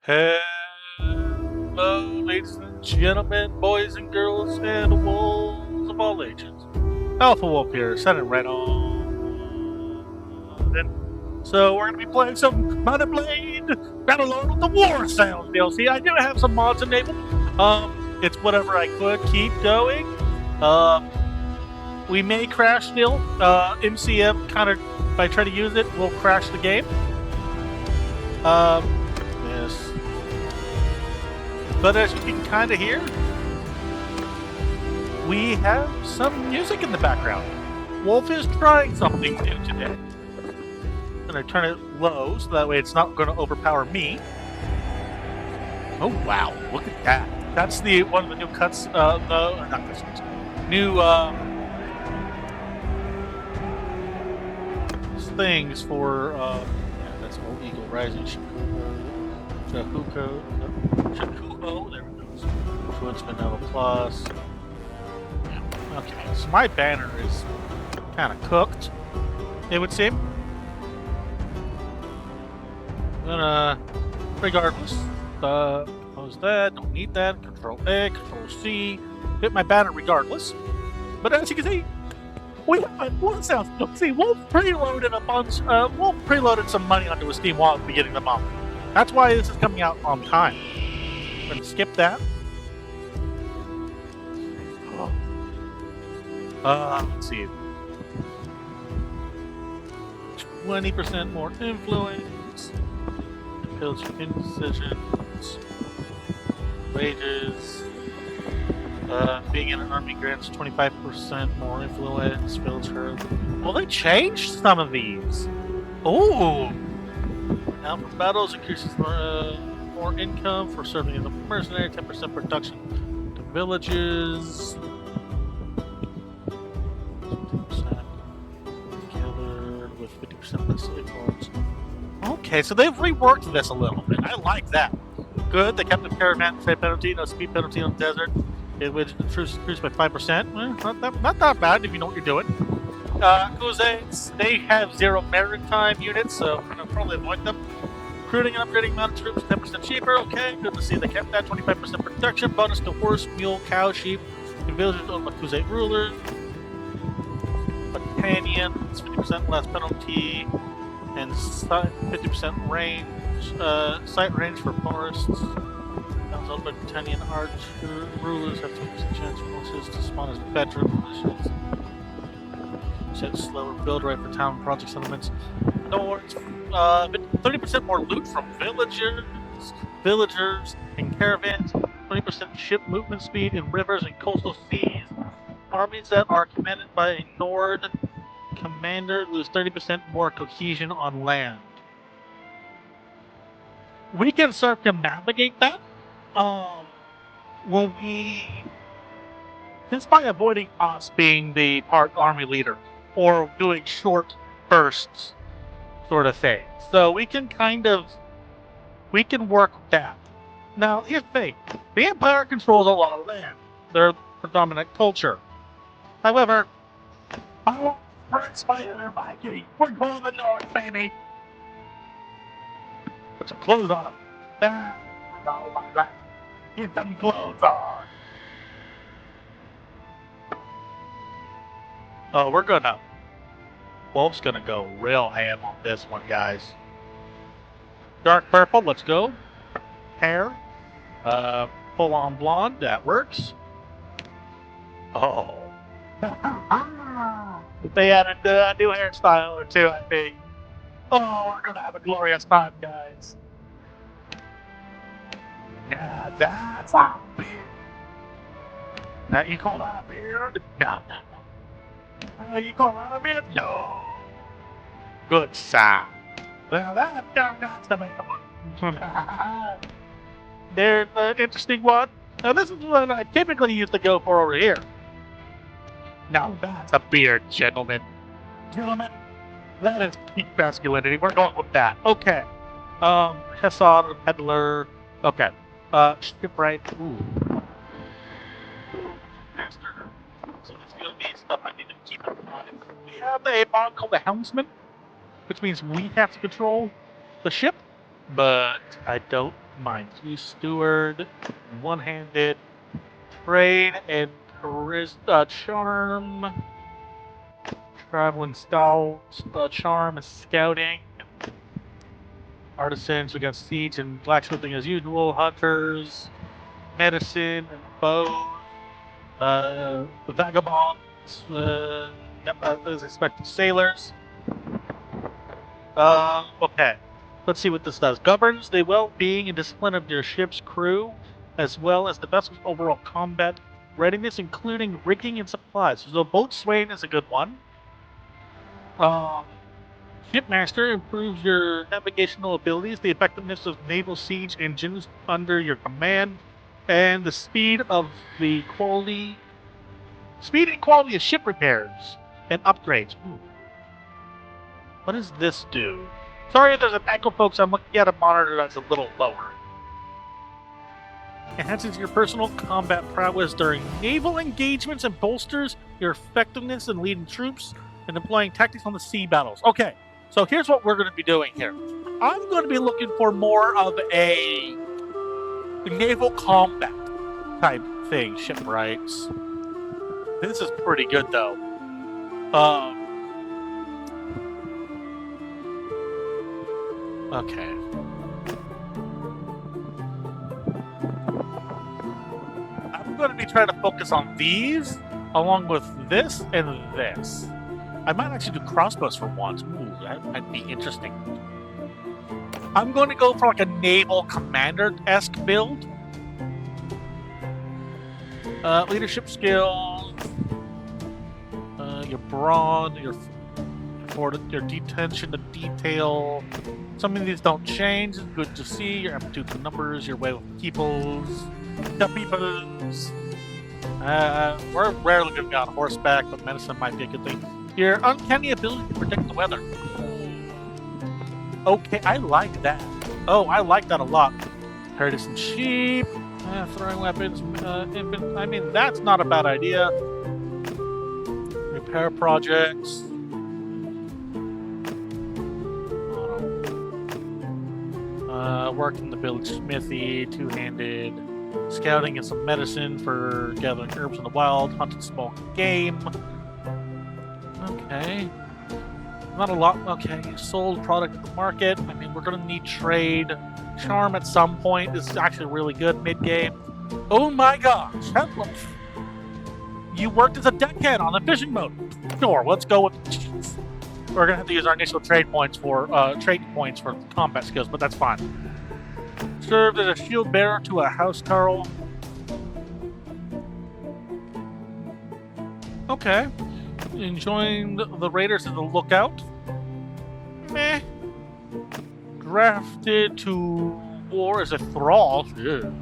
Hello, ladies and gentlemen, boys and girls, and wolves of all ages. Alpha Wolf here, setting right on in. So we're going to be playing some Mount and Blade Battlelord with the War Sounds DLC. I do have some mods enabled. It's whatever I could keep going. We may crash still. MCM kind of, if I try to use it, will crash the game. Yes. But as you can kind of hear, we have some music in the background. Wolf is trying something new today. I'm going to turn it low so that way it's not going to overpower me. Oh wow, look at that. That's one of the new cuts, no, not cuts, new things for, yeah, that's Old Eagle Rising, Shakuho, there we go. Influence Vanilla Plus. Yeah. Okay, so my banner is kind of cooked, it would seem. Regardless, close that, don't need that, Control A, Control C, hit my banner regardless. But as you can see, we have one sound. See, Wolf preloaded a bunch, Wolf preloaded some money onto his Steam wallet at the beginning of the month. That's why this is coming out on time. I'm going to skip that. Let's see. 20% more influence. Kills your indecisions. Wages. Being in an army grants 25% more influence. Filter. Well, they changed some of these. Ooh. Now for battles, increases more income for serving as a mercenary. 10% production to villages. With 50% less influence. Okay, so they've reworked this a little bit. I like that. Good, they kept the caravan trade penalty, no speed penalty on the desert, which increased by 5%. Well, not that bad if you know what you're doing. Crusades, they have 0 maritime units, so I'm gonna probably avoid them. Recruiting and upgrading mounted troops 10% cheaper. Okay, good to see they kept that. 25% protection bonus to horse, mule, cow, sheep, and villagers owned by Crusade rulers. Companions, 50% less penalty, and 50% range, sight range for forests. That was owned by Britannian archer rulers have 20% chance for horses to spawn as veteran militias. Set slower build rate for town project settlements. Nords, 30% more loot from villagers and caravans. 20% ship movement speed in rivers and coastal seas. Armies that are commanded by a Nord commander lose 30% more cohesion on land. We can circumnavigate that. When we, just by avoiding us being the part army leader or doing short bursts, sort of thing. So we can work with that. Now here's the thing: the Empire controls a lot of land. They're the predominant culture. However, I won't press my inner Viking. We're going to the north, baby. Put some clothes on him. Get some clothes on. Oh, Wolf's gonna go real ham on this one, guys. Dark purple, let's go. Hair. Full on blonde, that works. Oh. If they had a new hairstyle or two, I think. Oh, we're gonna have a glorious time, guys. Yeah, that's a beard. Now you call that a beard? No. You call that a beard? No. Good sound. Well, that's the main one. There's an interesting one. Now this is what I typically used to go for over here. Now that's a beard, gentlemen. Gentlemen, that is peak masculinity. We're going with that. Okay. Hesod, Peddler. Okay. Shipwright. Ooh. Master. So it's gonna be stuff I need to keep in mind. We have a mod called the Helmsman, which means we have to control the ship, but I don't Mind you, steward, one-handed, trade, and charm. Traveling stalls, charm, and scouting. Artisans, we got siege and blacksmithing as usual. Hunters, medicine, and bow. The vagabonds, as expected, sailors. Okay. Let's see what this does. Governs the well-being and discipline of your ship's crew, as well as the vessel's overall combat readiness, including rigging and supplies. So boatswain is a good one. Shipmaster improves your navigational abilities, the effectiveness of naval siege engines under your command, and the speed and quality of ship repairs and upgrades. Ooh. What does this do? Sorry if there's an echo, folks. I'm looking at a monitor that's a little lower. Enhances your personal combat prowess during naval engagements and bolsters your effectiveness in leading troops and employing tactics on the sea battles. Okay, so here's what we're going to be doing here. I'm going to be looking for more of a naval combat type thing, shipwrights. This is pretty good, though. Okay. I'm going to be trying to focus on these, along with this and this. I might actually do crossbows for once. Ooh, that might be interesting. I'm going to go for like a naval commander-esque build. Leadership skills, your brawn, your attention to detail. Some of these don't change. It's good to see. Your aptitude for numbers, your way with peoples. We're rarely going to be on horseback, but medicine might be a good thing. Your uncanny ability to predict the weather. Okay, I like that. Oh, I like that a lot. Herders and sheep. Throwing weapons. I mean, that's not a bad idea. Repair projects. Work in the village smithy, two-handed, scouting and some medicine for gathering herbs in the wild, hunting small game. Okay. Not a lot. Okay, sold product at the market. I mean, we're gonna need trade. Charm at some point is actually really good mid-game. Oh my gosh! You worked as a deckhand on a fishing boat. Sure, let's go with. We're gonna have to use our initial trade points for combat skills, but that's fine. Served as a shield bearer to a housecarl. Okay. Enjoying the raiders as a lookout. Meh. Drafted to war as a thrall. Ew.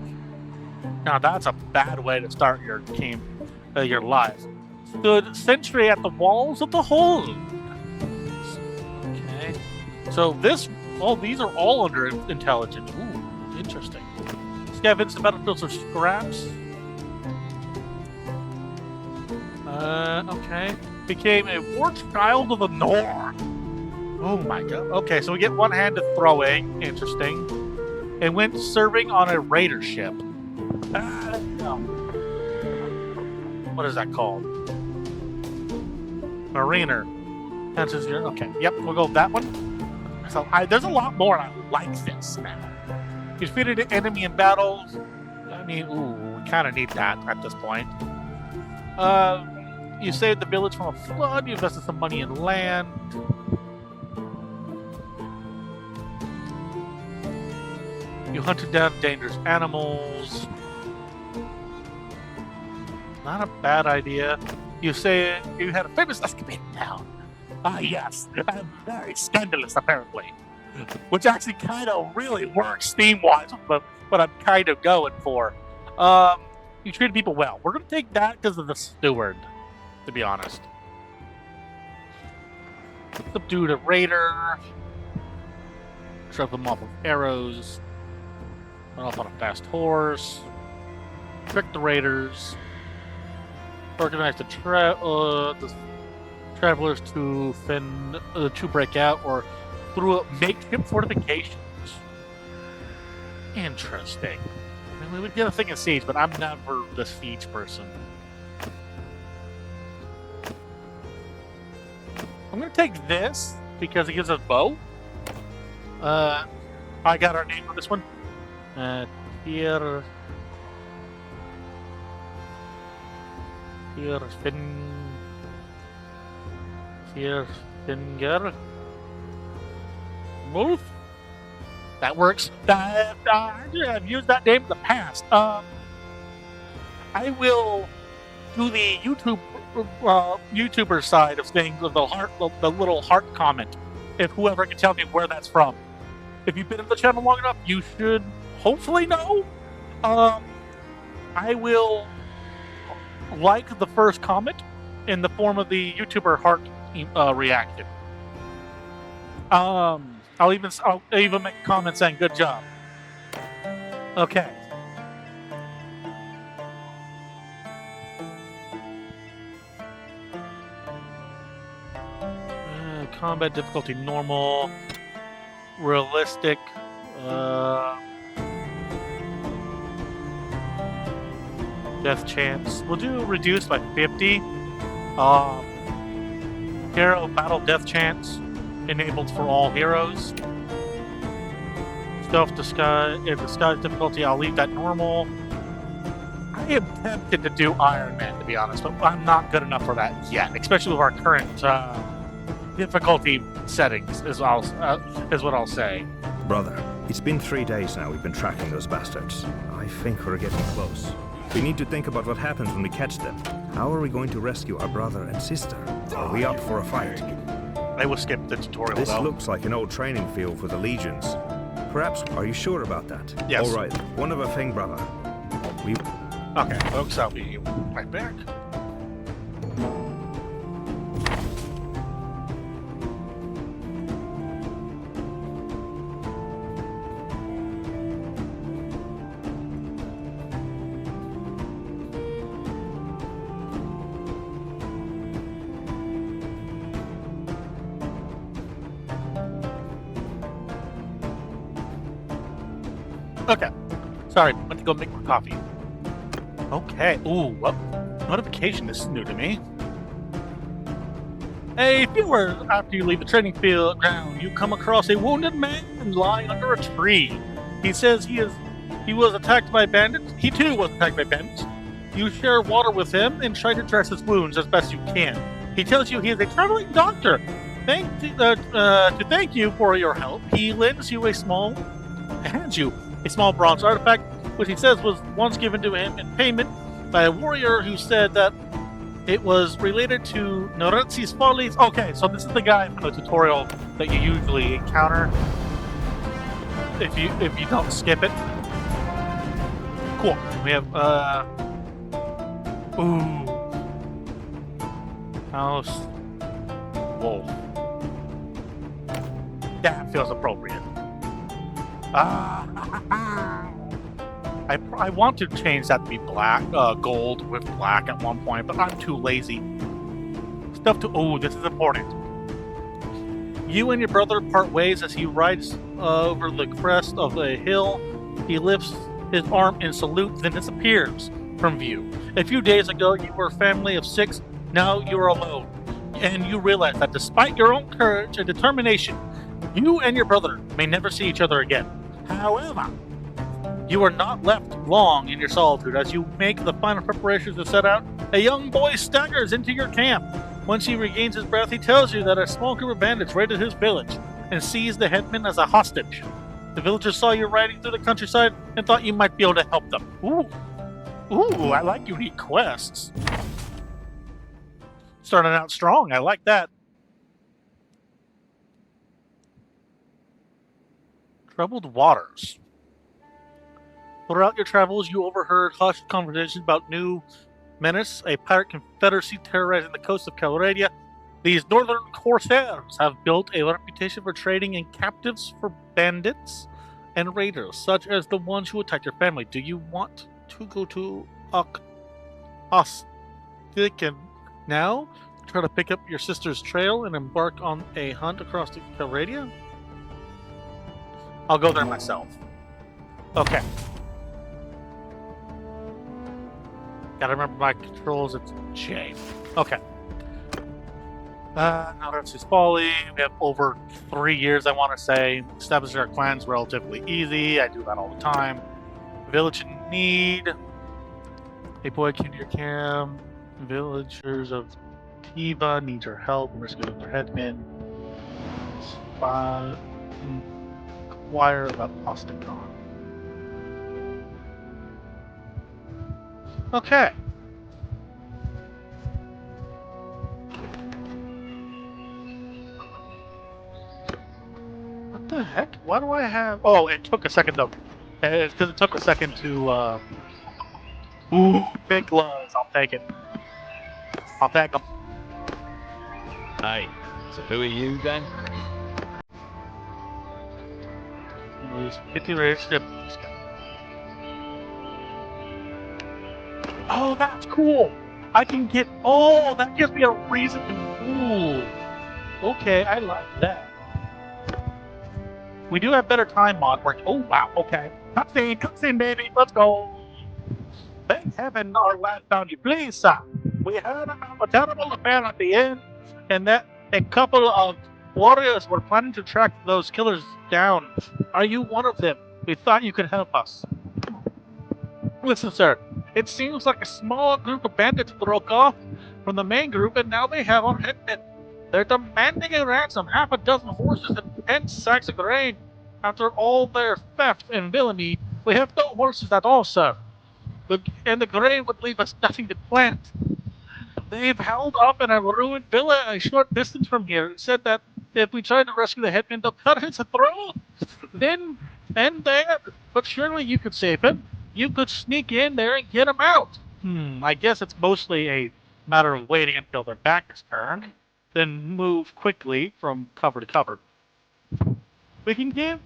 Now that's a bad way to start your game, your life. Stood sentry at the walls of the hold. Okay. So these are all under intelligence. Ooh, interesting. Scavenge the battlefields for scraps. Okay. Became a war child of the North. Oh my god. Okay, so we get one-handed throwing. Interesting. And went serving on a raider ship. No. What is that called? Mariner. Okay, yep, we'll go with that one. So there's a lot more, and I like this now. You defeated an enemy in battles. I mean, we kind of need that at this point. You saved the village from a flood. You invested some money in land. You hunted down dangerous animals. Not a bad idea. You say you had a famous escapade in town. Ah, yes. Very scandalous, apparently. Which actually kind of really works theme-wise, but what I'm kind of going for. You treated people well. We're going to take that because of the steward, to be honest. Subdued a raider. Drove them off with arrows. Went off on a fast horse. Tricked the raiders. Organized the travelers to break out, or through makeshift fortifications. Interesting. I mean, we would get a thing in siege, but I'm never the siege person. I'm gonna take this because it gives us bow. I got our name for this one. Here Finger. Move. That works. I've used that name in the past. I will do the YouTuber side of things with the little heart comment. If whoever can tell me where that's from. If you've been in the channel long enough, you should hopefully know. I will like the first comment in the form of the YouTuber heart reaction. I'll even make a comment saying good job. Okay. Combat difficulty normal, realistic. Death chance. We'll do reduced by 50. Hero battle death chance enabled for all heroes. Stealth disguise difficulty. I'll leave that normal. I am tempted to do Iron Man, to be honest, but I'm not good enough for that yet, especially with our current difficulty settings. Is what I'll say. Brother, it's been 3 days now we've been tracking those bastards. I think we're getting close. We need to think about what happens when we catch them. How are we going to rescue our brother and sister? Are we up for a fight? I will skip the tutorial, This though. looks like an old training field for the legions. Perhaps, are you sure about that? Yes. All right, one other thing, brother. Okay, folks, I'll be right back. Okay. Sorry, went to go make my coffee. Okay. Ooh, well, notification. This is new to me. A few hours after you leave the training field ground, you come across a wounded man lying under a tree. He says he was attacked by bandits. He too was attacked by bandits. You share water with him and try to dress his wounds as best you can. He tells you he is a traveling doctor. To thank you for your help, he hands you a small bronze artifact, which he says was once given to him in payment by a warrior who said that it was related to Nords' follies. Okay, so this is the guy from the tutorial that you usually encounter if you don't skip it. Cool. We have house wolf. That feels appropriate. I want to change that to be black, gold with black at one point, but I'm too lazy. This is important. You and your brother part ways as he rides over the crest of a hill. He lifts his arm in salute, then disappears from view. A few days ago, you were a family of 6. Now you are alone, and you realize that despite your own courage and determination, you and your brother may never see each other again. However, you are not left long in your solitude. As you make the final preparations to set out, a young boy staggers into your camp. Once he regains his breath, he tells you that a small group of bandits raided his village and seized the headman as a hostage. The villagers saw you riding through the countryside and thought you might be able to help them. Ooh, I like unique quests. Starting out strong, I like that. Troubled waters. Throughout your travels, you overheard hushed conversations about new menace, a pirate confederacy terrorizing the coast of Calradia. These northern corsairs have built a reputation for trading in captives for bandits and raiders, such as the ones who attacked your family. Do you want to go to Ostikin now? Try to pick up your sister's trail and embark on a hunt across Calradia? I'll go there myself. Okay. Gotta remember my controls. It's J. Okay. Now that's his folly. We have over 3 years, I want to say. Establishing our clans relatively easy. I do that all the time. Village in need. Hey boy, can your cam? Villagers of Tiva need your help. Rescuing their headman. Spot. Inquire about Osticon. Okay. What the heck? Why do I have? Oh, it took a second though. It's because it took a second to. Ooh, big gloves. I'll take it. I'll take them. Hey, so who are you then? Use 50 rare ship. Oh, that's cool. I can get. Oh, that gives me a reason to. Ooh. Okay, I like that. We do have better time mod work. Oh wow. Okay. Cutscene, baby. Let's go. Thank heaven our lad found you. Please, sir. We heard about a terrible affair at the inn, and that a couple of warriors were planning to track those killers down. Are you one of them? We thought you could help us. Listen, sir. It seems like a small group of bandits broke off from the main group, and now they have our headmen. They're demanding a ransom, half a dozen horses, and 10 sacks of grain. After all their theft and villainy, we have no horses at all, sir. And the grain would leave us nothing to plant. They've held up in a ruined villa a short distance from here and said that if we try to rescue the headman, they'll cut his throat. Then and there. But surely you could save him. You could sneak in there and get him out. I guess it's mostly a matter of waiting until their back is turned, then move quickly from cover to cover. We can give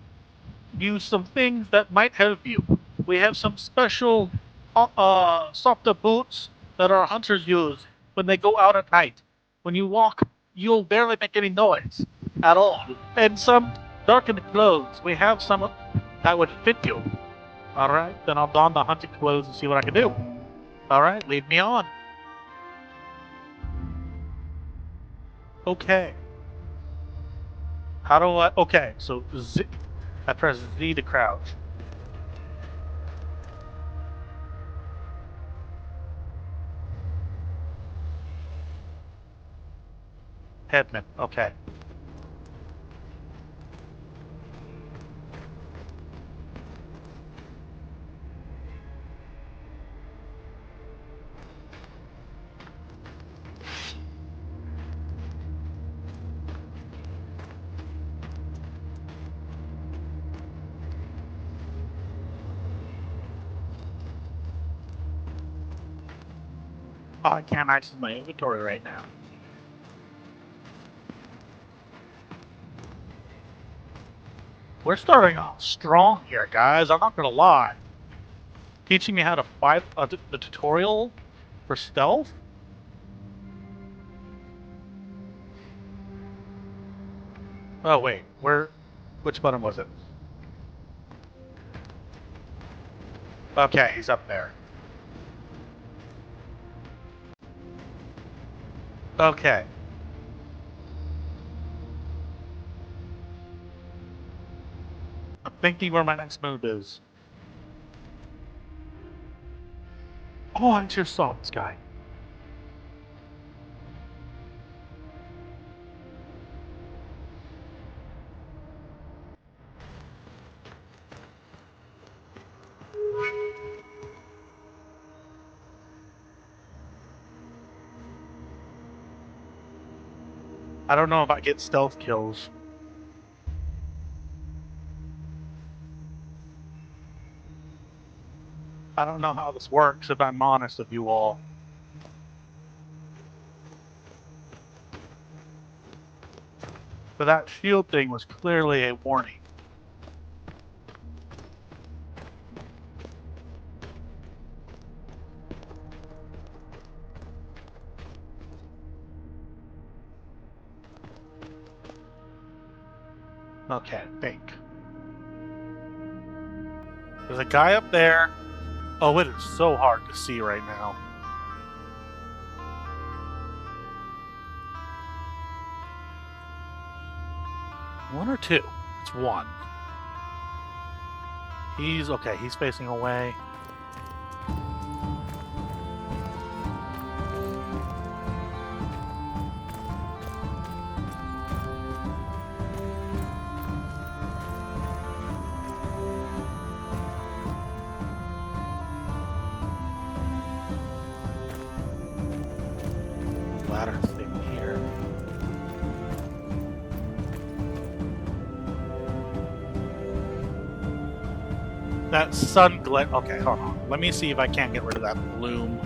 you some things that might help you. We have some special softer boots that our hunters use when they go out at night. When you walk, you'll barely make any noise at all. And some darkened clothes. We have some that would fit you. All right, then I'll don the hunting clothes and see what I can do. All right, lead me on. Okay. How do I? Okay, so Z. I press Z to crouch. Headman. Okay. Oh, I can't access my inventory right now. We're starting off strong here, guys. I'm not gonna lie. Teaching me how to fight the tutorial for stealth? Oh, wait. Which button was it? Okay, he's up there. Okay. I'm thinking where my next move is. Oh, I just saw this guy. I don't know if I get stealth kills. I don't know how this works, if I'm honest with you all. But that shield thing was clearly a warning. Okay, think. There's a guy up there. Oh, it is so hard to see right now. One or two? It's one. He's okay. He's facing away. Ladder thing here. That sun glare. Okay, hold on. Let me see if I can't get rid of that bloom.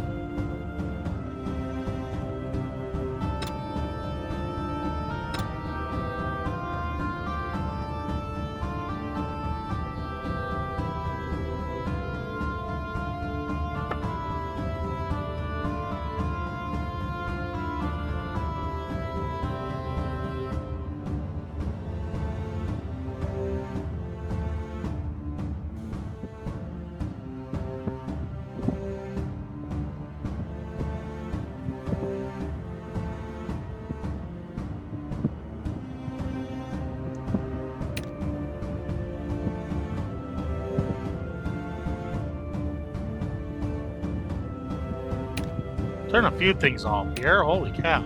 Turn a few things off here. Holy cow.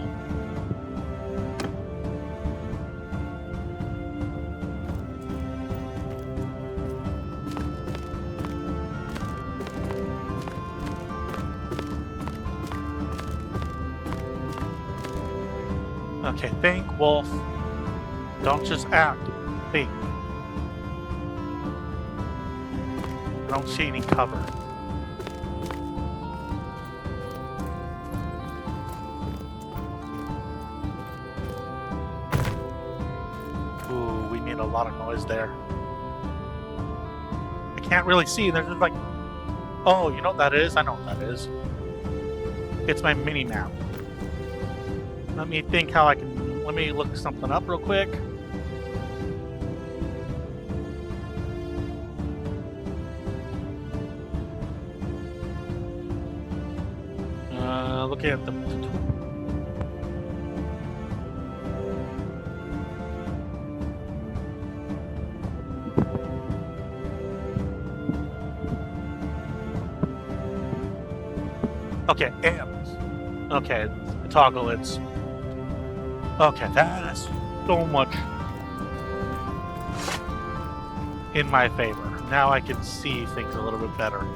Okay, think, Wolf. Don't just act. Think. I don't see any cover. Ooh, we made a lot of noise there. I can't really see. There's just like, oh, you know what that is? I know what that is. It's my mini map. Let me think how I can. Let me look something up real quick. Looking at the. Okay, and okay, toggle it's. Okay, that's so much in my favor. Now I can see things a little bit better.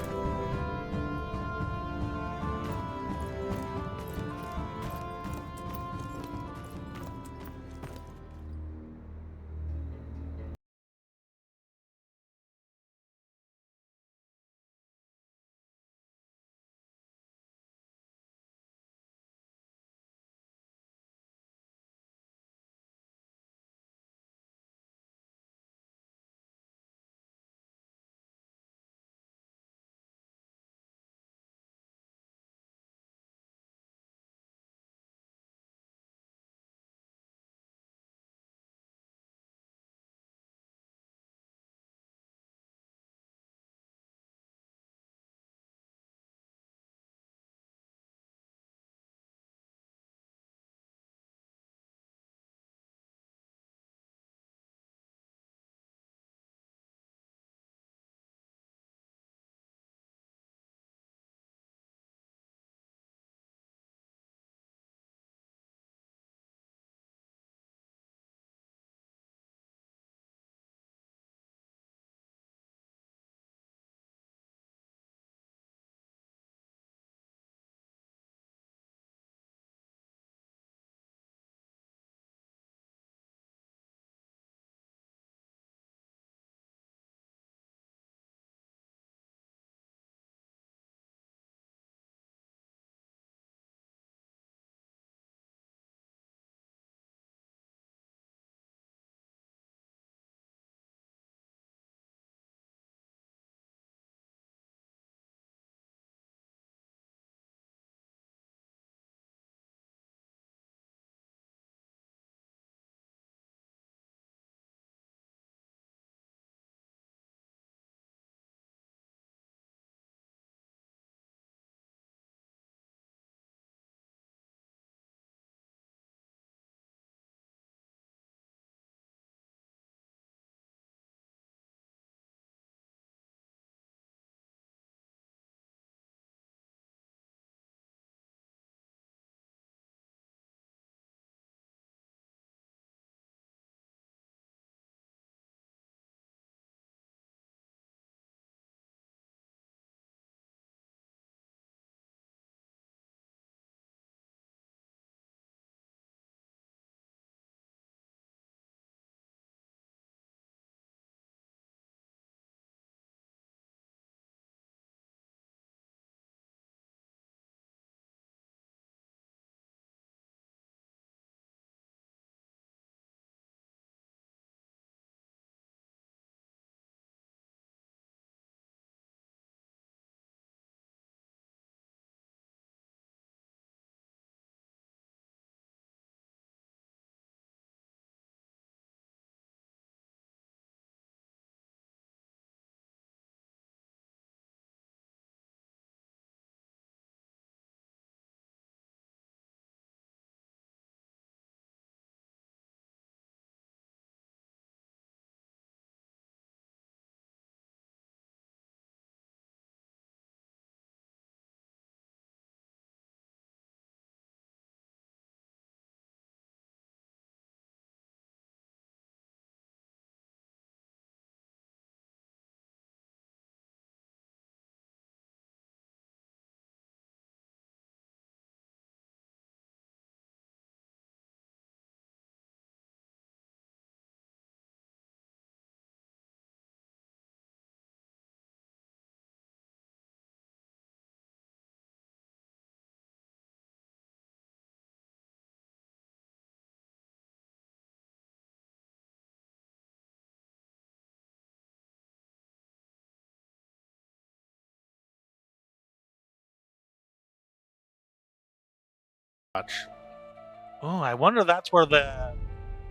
Oh, I wonder if that's where the...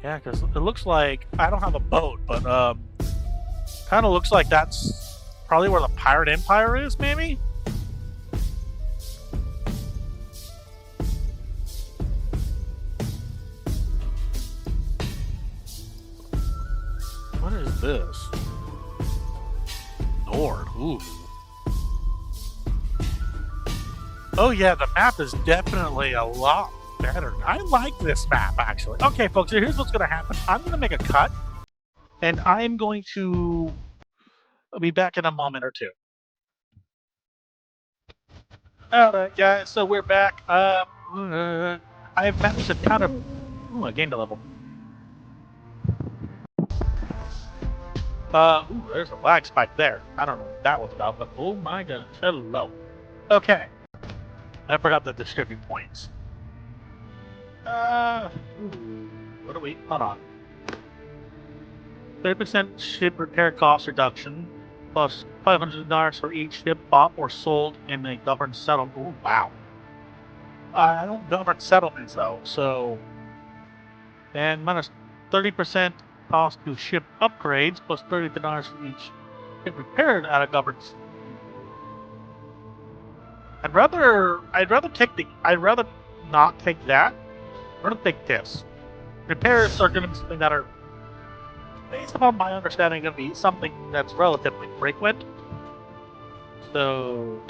Yeah, because it looks like... I don't have a boat, but kind of looks like that's probably where the Pirate Empire is, maybe? What is this? Nord, ooh. Oh yeah, the map is definitely a lot better. I like this map, actually. Okay, folks, so here's what's going to happen. I'm going to make a cut, and I'm going to be back in a moment or two. Alright, guys, so we're back. I've managed to kind of... Ooh, I gained a level. Ooh, there's a flag spike there. I don't know what that was about, but oh my goodness, hello. Okay. I forgot the distribute points. What do we... Hold on. 30% ship repair cost reduction, plus $500 for each ship bought or sold in a governed settlement. Ooh, wow. I don't govern settlements, though, so... And minus 30% cost to ship upgrades, plus $30 for each ship repaired at a governed... I'd rather not take that. I'd rather take this. Repairs are going to be something that are, based upon my understanding, going to be something that's relatively frequent. So...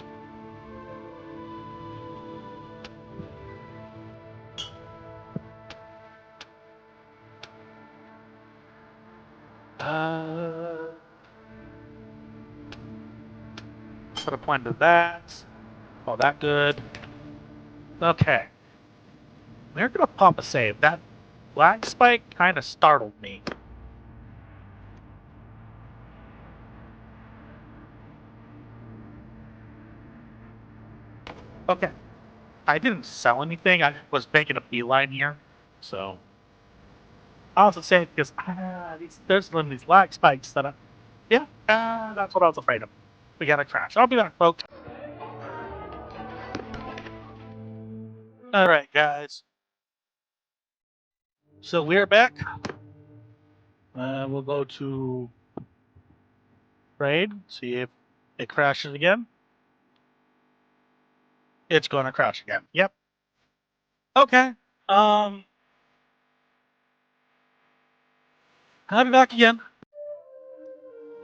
Put a point to that. Oh, that good. Okay. We're gonna pop a save. That black spike kind of startled me. Okay. I didn't sell anything. I was making a beeline here. So... I was saying because there's one of these lag spikes that yeah, that's what I was afraid of. We got to crash. I'll be back, folks. All right, guys. So we're back. We'll go to trade. See if it crashes again. It's going to crash again. Yep. Okay. I'll be back again.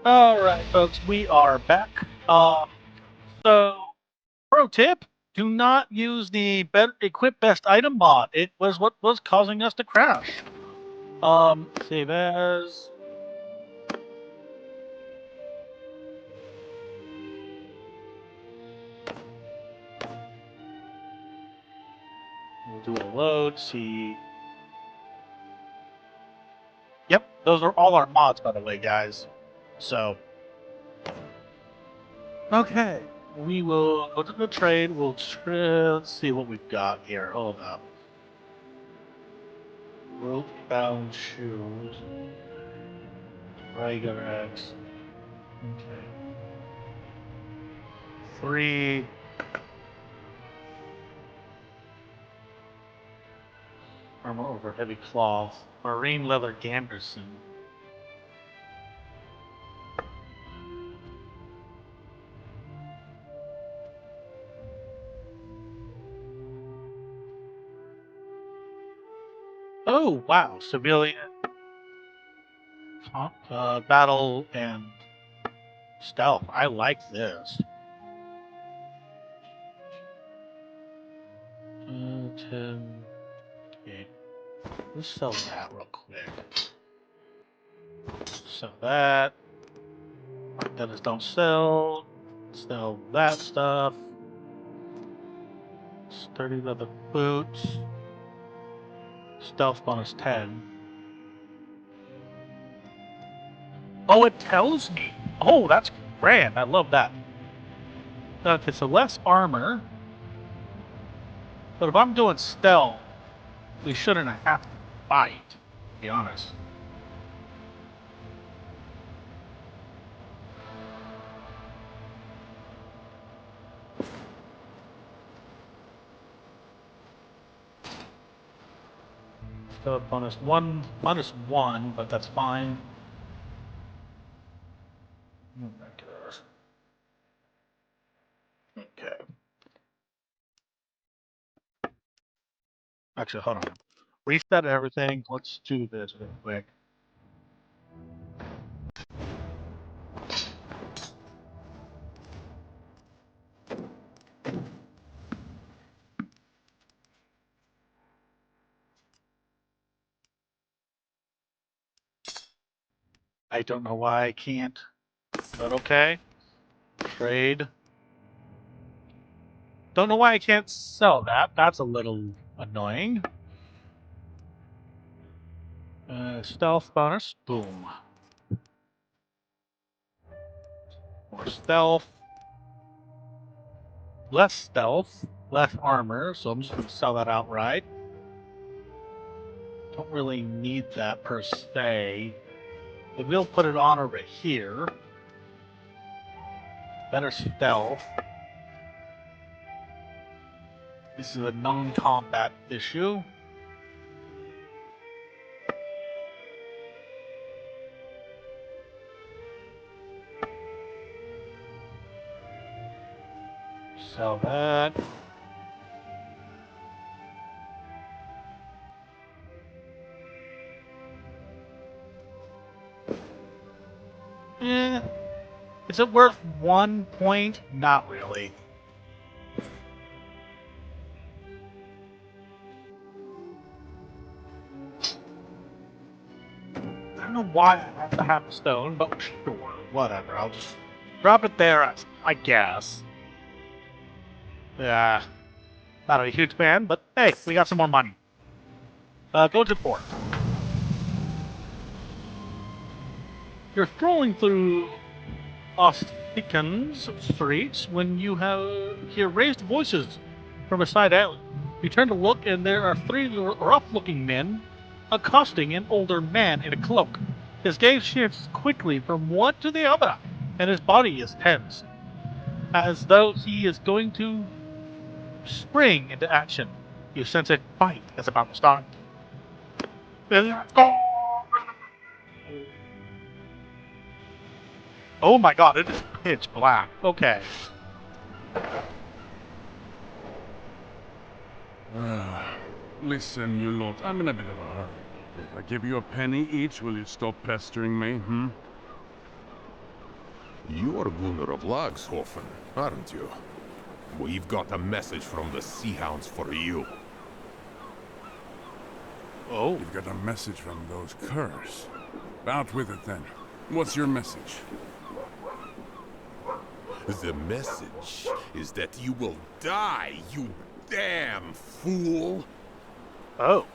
All right, folks. We are back. So, pro tip: do not use the equip best item mod. It was what was causing us to crash. Save as. We'll do a load. See. Yep, those are all our mods, by the way, guys. So. Okay, we will go to the trade. Let's see what we've got here. Hold up. Rope bound shoes. Regular X. Okay. 3. Armor over heavy cloth. Marine leather gamberson. Oh, wow. Civilian. Battle and stealth. I like this. 10. Okay. Let's sell that real quick. Sell that. That is don't sell. Sell that stuff. Sturdy leather boots. Stealth bonus 10. Oh, it tells me. Oh, that's grand. I love that. Okay, so less armor. But if I'm doing stealth, we shouldn't have to fight, to be honest. Still a -1, but that's fine. Okay. Actually, hold on. Reset everything. Let's do this real quick. I don't know why I can't, but okay. Trade. Don't know why I can't sell that. That's a little annoying. Stealth bonus. Boom. More stealth. Less stealth. Less armor, so I'm just going to sell that outright. Don't really need that per se. But we'll put it on over here. Better stealth. This is a non-combat issue. Sell that. Is it worth 1 point? Not really. I don't know why I have to have the stone, but sure, whatever. I'll just drop it there, I guess. Yeah, not a huge fan, but hey, we got some more money. Go to port. You're strolling through Ostikan's streets when you hear raised voices from a side alley. You turn to look, and there are 3 rough-looking men accosting an older man in a cloak. His gaze shifts quickly from one to the other, and his body is tense, as though he is going to spring into action. You sense a fight is about to start. Oh my god, it is pitch black. Okay. Listen, you lot, I'm in a bit of a hurry. If I give you a penny each, will you stop pestering me, You are Gunnar of Lagshofen, aren't you? We've got a message from the Sea Hounds for you. Oh. You've got a message from those curs. Out with it then. What's your message? The message is that you will die, you damn fool! Oh.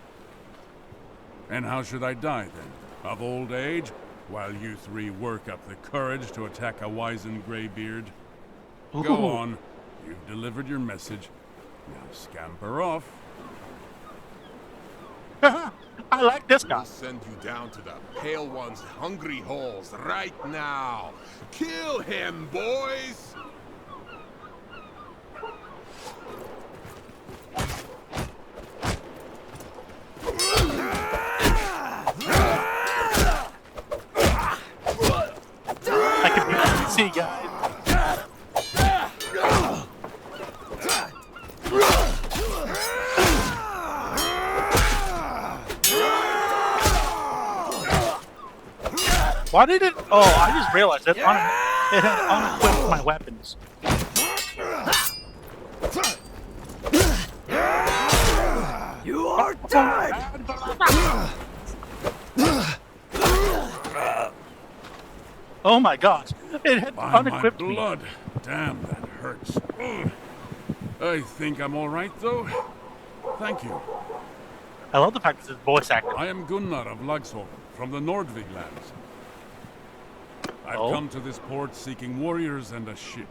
And how should I die then? Of old age? While you 3 work up the courage to attack a wizened graybeard? Go on. You've delivered your message. Now scamper off. I like this guy. We'll send you down to the Pale One's hungry holes right now. Kill him, boys! I can barely see, guys. Why did it? Oh, I just realized it. It had unequipped my weapons. You are dead! Oh my gosh! It had By my unequipped me. blood. Damn, that hurts. Ugh. I think I'm all right, though. Thank you. I love the fact that it's voice acted. I am Gunnar of Lagshofen, from the Nordvig lands. I've come to this port seeking warriors and a ship.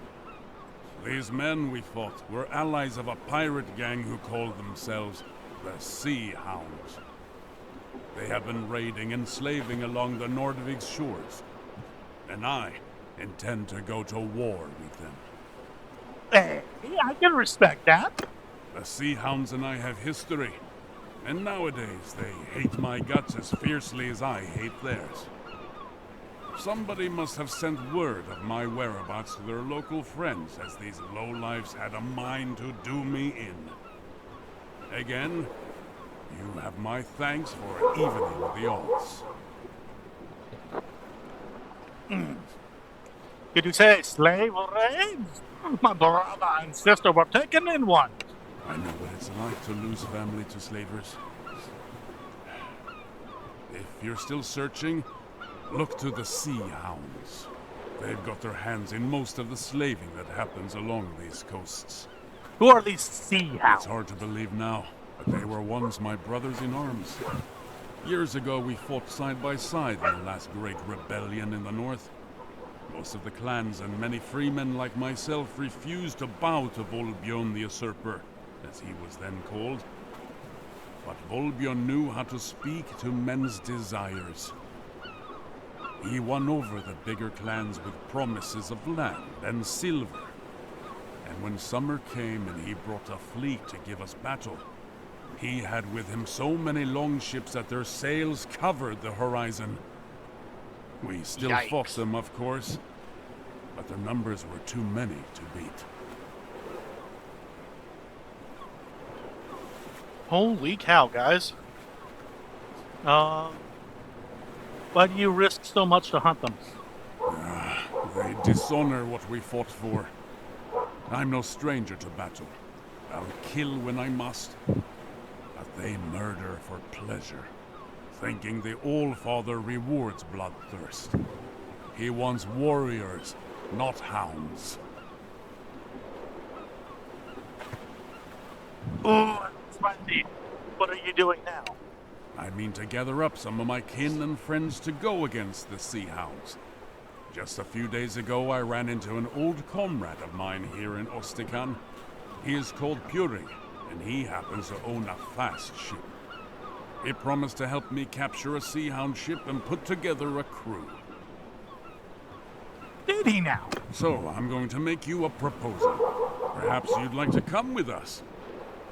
These men we fought were allies of a pirate gang who called themselves the Sea Hounds. They have been raiding and slaving along the Nordvig's shores, and I intend to go to war with them. Hey, I can respect that. The Sea Hounds and I have history. And nowadays, they hate my guts as fiercely as I hate theirs. Somebody must have sent word of my whereabouts to their local friends, as these lowlifes had a mind to do me in. Again, you have my thanks for evening the odds. Did you say slavery? My brother and sister were taken in one. I know what it's like to lose family to slavers. If you're still searching, look to the Sea Hounds. They've got their hands in most of the slaving that happens along these coasts. Who are these sea hounds? It's hard to believe now, but they were once my brothers in arms. Years ago, we fought side by side in the last great rebellion in the north. Most of the clans and many freemen like myself refused to bow to Volbjörn the Usurper, as he was then called. But Volbjörn knew how to speak to men's desires. He won over the bigger clans with promises of land and silver. And when summer came and he brought a fleet to give us battle, he had with him so many longships that their sails covered the horizon. We still fought them, of course, but their numbers were too many to beat. Holy cow, guys. Why do you risk so much to hunt them? They dishonor what we fought for. I'm no stranger to battle. I'll kill when I must. But they murder for pleasure, thinking the All-Father rewards bloodthirst. He wants warriors, not hounds. Oh, Smithy, what are you doing now? I mean to gather up some of my kin and friends to go against the Sea Hounds. Just a few days ago, I ran into an old comrade of mine here in Ostikan. He is called Puri, and he happens to own a fast ship. He promised to help me capture a Sea Hound ship and put together a crew. Did he now? So, I'm going to make you a proposal. Perhaps you'd like to come with us.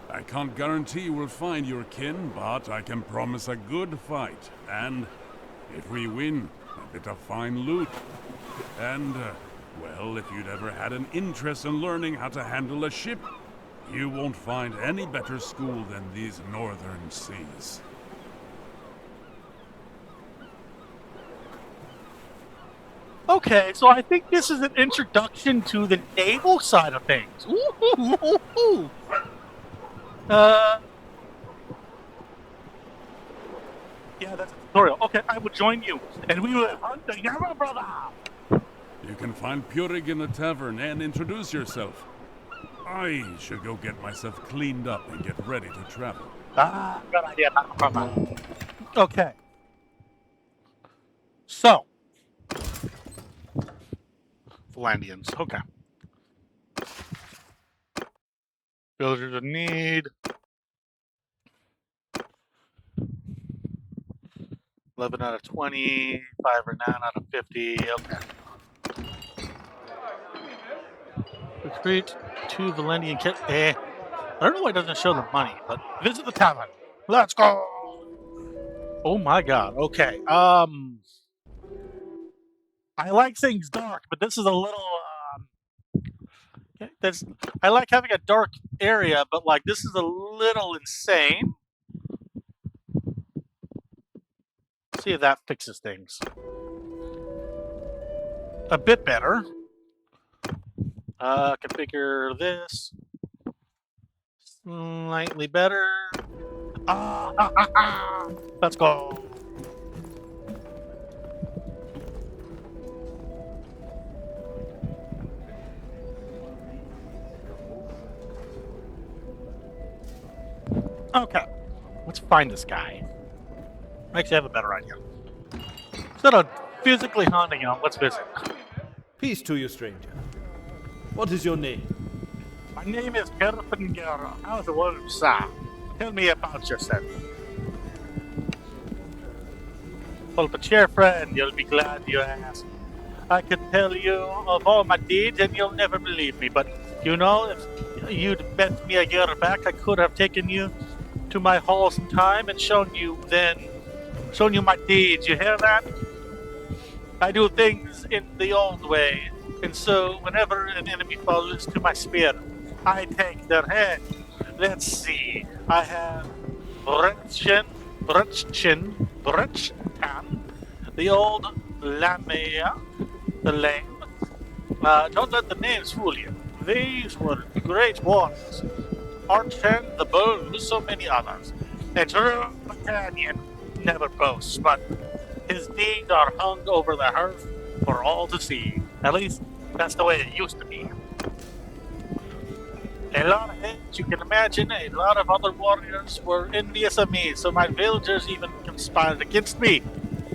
I can't guarantee we'll find your kin, but I can promise a good fight. And if we win, a bit of fine loot. And, well, if you'd ever had an interest in learning how to handle a ship, you won't find any better school than these northern seas. Okay, so I think this is an introduction to the naval side of things. Ooh. Yeah, that's a tutorial. Okay, I will join you, and we will hunt together, brother! You can find Purig in the tavern and introduce yourself. I should go get myself cleaned up and get ready to travel. Good idea, brother. Okay. So. Valandians, okay. Villagers in need. 11 out of 20, 5 or 9 out of 50, okay. Recruit 2 Valendian kit. I don't know why it doesn't show the money, but visit the tavern. Let's go! Oh my god, okay. I like things dark, but this is a little, I like having a dark area, but like this is a little insane. See if that fixes things. A bit better. Configure this. Slightly better. Let's go. Okay, let's find this guy. I actually have a better idea. Instead of physically hunting him, let's visit. Peace to you, stranger. What is your name? My name is campign. How's the word, sir? Tell me about yourself. Well, but your friend, you'll be glad you asked. I could tell you of all my deeds and you'll never believe me, but you know, if you'd met me a year back, I could have taken you to my halls in time and shown you my deeds. You hear that? I do things in the old way, and so whenever an enemy falls to my spear, I take their head. Let's see. I have Bretchen, the old Lamia, the lame. Don't let the names fool you. These were great warriors. Archen, the Bull, so many others. And Drew the Canyon never boasts, but his deeds are hung over the hearth for all to see. At least, that's the way it used to be. A lot of heads, you can imagine, a lot of other warriors were envious of me, so my villagers even conspired against me.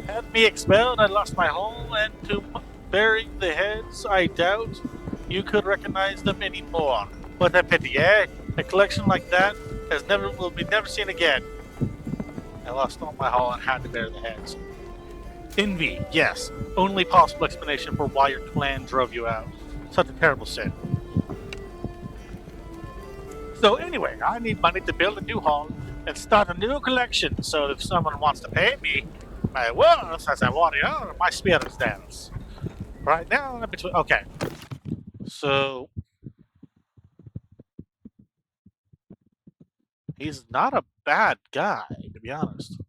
Had me expelled, I lost my home, and to bury the heads, I doubt you could recognize them anymore. What a pity, eh? A collection like that will be never seen again. I lost all my haul and had to bury the heads. Envy, yes. Only possible explanation for why your clan drove you out. Such a terrible sin. So anyway, I need money to build a new hall and start a new collection, so if someone wants to pay me, my worth as a warrior, my spirit stands. Right now, I'm between... Okay. So... He's not a bad guy, to be honest.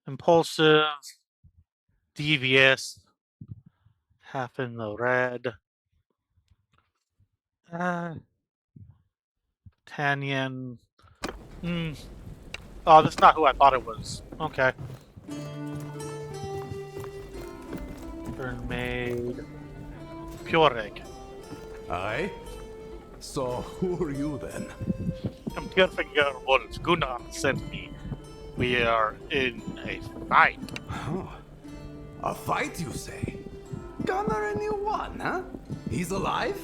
Impulsive, devious, half in the red. Tanyan. Oh, that's not who I thought it was. Okay. Maid. Pure egg. Aye? So, who are you then? I'm Purfinger Wolf. Gunnar sent me. We are in a fight. Oh, a fight, you say? Gunnar and you won, huh? He's alive?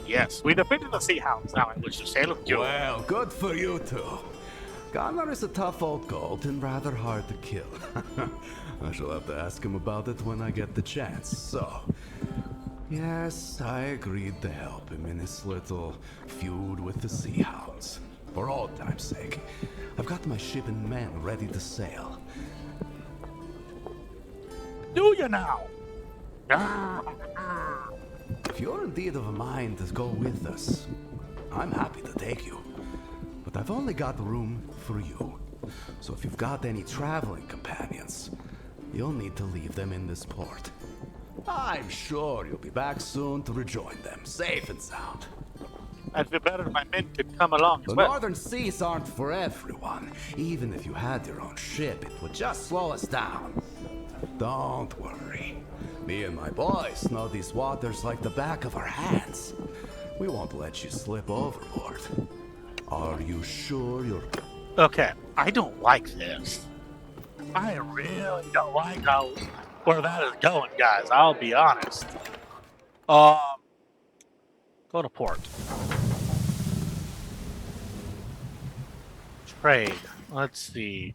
Yes, we defeated the Sea Hounds. Now I wish to sail with you. Well, good for you two. Gunnar is a tough old goat and rather hard to kill. I shall have to ask him about it when I get the chance. So, yes, I agreed to help him in his little feud with the Sea Hounds. For old time's sake, I've got my ship and men ready to sail. Do you now? If you're indeed of a mind to go with us, I'm happy to take you. But I've only got room for you. So if you've got any traveling companions, you'll need to leave them in this port. I'm sure you'll be back soon to rejoin them, safe and sound. I'd be better if my men could come along as The well. northern seas aren't for everyone. Even if you had your own ship, it would just slow us down. Don't worry. Me and my boys know these waters like the back of our hands. We won't let you slip overboard. Are you sure you're... Okay, I don't like this. I really don't like where that is going, guys. I'll be honest. Go to port. Trade. Let's see.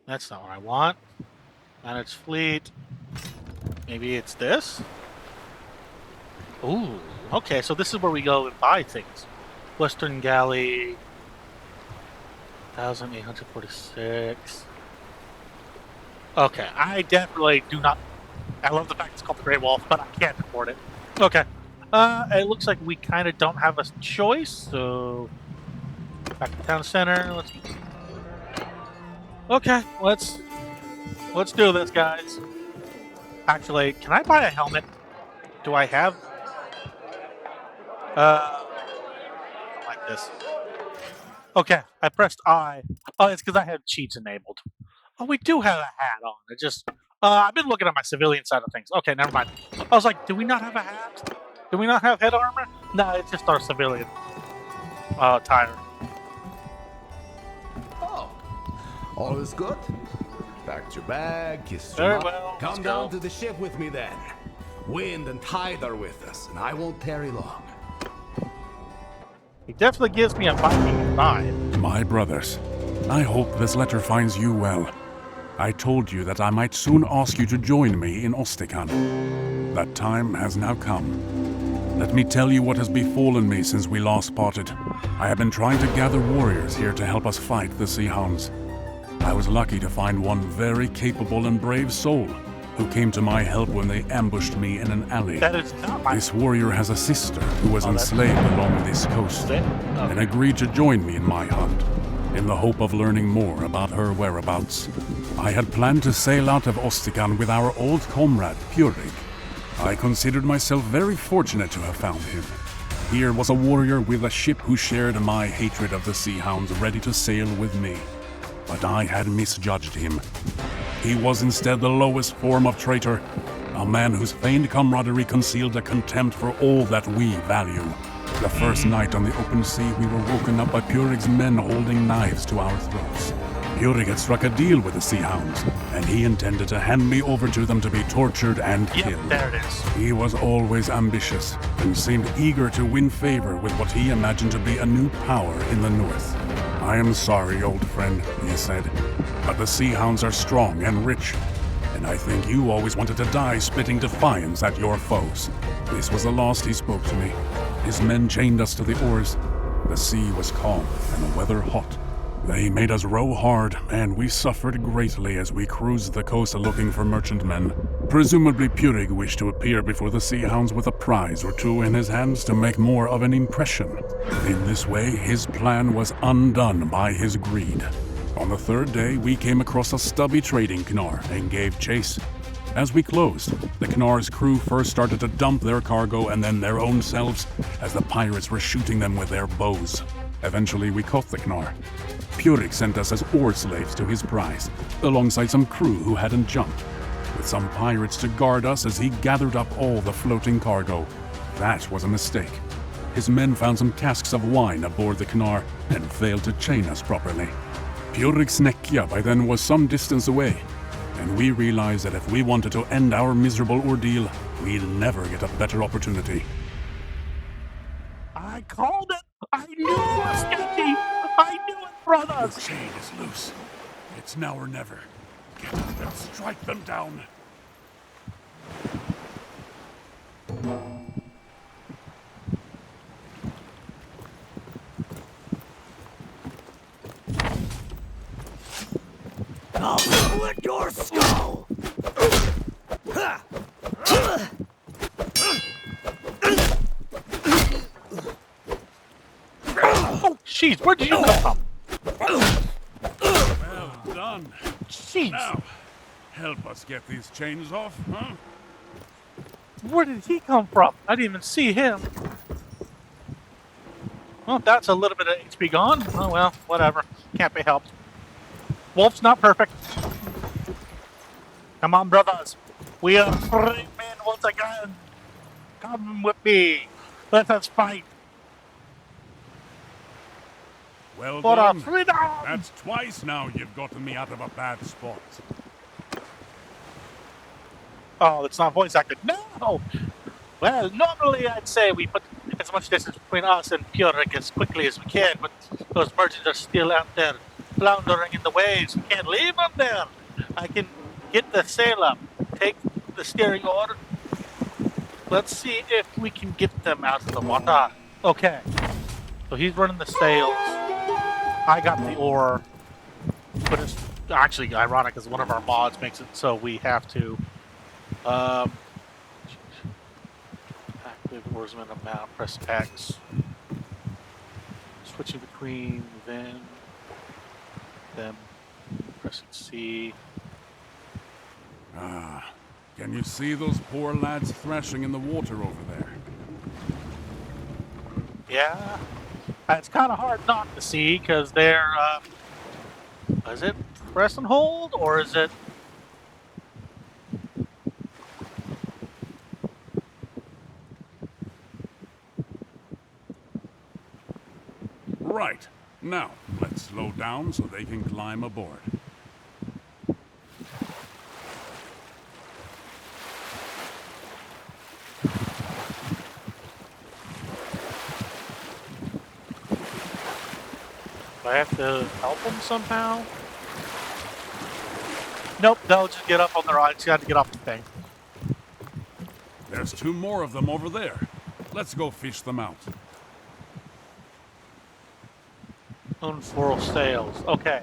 That's not what I want. Manage fleet. Maybe it's this? Ooh, okay, so this is where we go and buy things. Western Galley. 1,846. Okay, I definitely do not... I love the fact it's called the Grey Wolf, but I can't afford it. Okay. It looks like we kind of don't have a choice, so... Back to town center. Okay, let's do this, guys. Actually, can I buy a helmet? Do I have? Like this. Okay, I pressed I. Oh, it's because I have cheats enabled. Oh, we do have a hat on. It just... I've been looking at my civilian side of things. Okay, never mind. I was like, do we not have a hat? Do we not have head armor? No, it's just our civilian attire. Oh, all is good? Packed your bag, kissed Very your mom. well, Come let's down go. to the ship with me then. Wind and tide are with us, and I won't tarry long. He definitely gives me a Viking vibe. My brothers, I hope this letter finds you well. I told you that I might soon ask you to join me in Ostikan. That time has now come. Let me tell you what has befallen me since we last parted. I have been trying to gather warriors here to help us fight the Sea Hounds. I was lucky to find one very capable and brave soul who came to my help when they ambushed me in an alley. That is not my... This warrior has a sister who was enslaved along this coast and agreed to join me in my hunt, in the hope of learning more about her whereabouts. I had planned to sail out of Ostikan with our old comrade, Purig. I considered myself very fortunate to have found him. Here was a warrior with a ship who shared my hatred of the Sea Hounds, ready to sail with me. But I had misjudged him. He was instead the lowest form of traitor, a man whose feigned camaraderie concealed a contempt for all that we value. The first night on the open sea, we were woken up by Purig's men holding knives to our throats. Purig had struck a deal with the Sea Hounds, and he intended to hand me over to them to be tortured and killed. There it is. He was always ambitious, and seemed eager to win favor with what he imagined to be a new power in the north. I am sorry, old friend, he said, but the Sea Hounds are strong and rich, and I think you always wanted to die spitting defiance at your foes. This was the last he spoke to me. His men chained us to the oars. The sea was calm and the weather hot. They made us row hard, and we suffered greatly as we cruised the coast looking for merchantmen. Presumably Purig wished to appear before the Sea Hounds with a prize or two in his hands to make more of an impression. In this way, his plan was undone by his greed. On the third day, we came across a stubby trading Knar and gave chase. As we closed, the Knar's crew first started to dump their cargo and then their own selves, as the pirates were shooting them with their bows. Eventually, we caught the Knar. Purig sent us as oar slaves to his prize, alongside some crew who hadn't jumped, with some pirates to guard us as he gathered up all the floating cargo. That was a mistake. His men found some casks of wine aboard the Knar and failed to chain us properly. Purig's Nekia by then was some distance away, and we realized that if we wanted to end our miserable ordeal, we'd never get a better opportunity. I called it! I knew it was sketchy! I knew it, brothers! The chain is loose. It's now or never. Get up and strike them down. I'll split your skull! Oh, jeez, where did you come from? Well done. Jeez, Now, help us get these chains off, huh? where did he come from? I didn't even see him. Well, that's a little bit of HP gone. Oh well, whatever. Can't be helped. Wolf's not perfect. Come on, brothers. We are free men once again. Come with me. Let us fight Well for our done. freedom. That's twice now you've gotten me out of a bad spot. Oh, it's not voice acted. No! Well, normally I'd say we put as much distance between us and Purig as quickly as we can, but those merchants are still out there floundering in the waves. We can't leave them there. I can get the sail up, take the steering oar. Let's see if we can get them out of the water. Okay. So he's running the sails. I got the oar. But it's actually ironic because one of our mods makes it so we have to active oarsman amount, press X. Switching between them, pressing C. Ah, can you see those poor lads thrashing in the water over there? Yeah, it's kind of hard not to see because they're. Is it press and hold or is it? Right. Now, let's slow down so they can climb aboard. Do I have to help them somehow? Nope, they'll just get up on their own. Just got to get off the thing. There's 2 more of them over there. Let's go fish them out. Unfurl sails. Okay.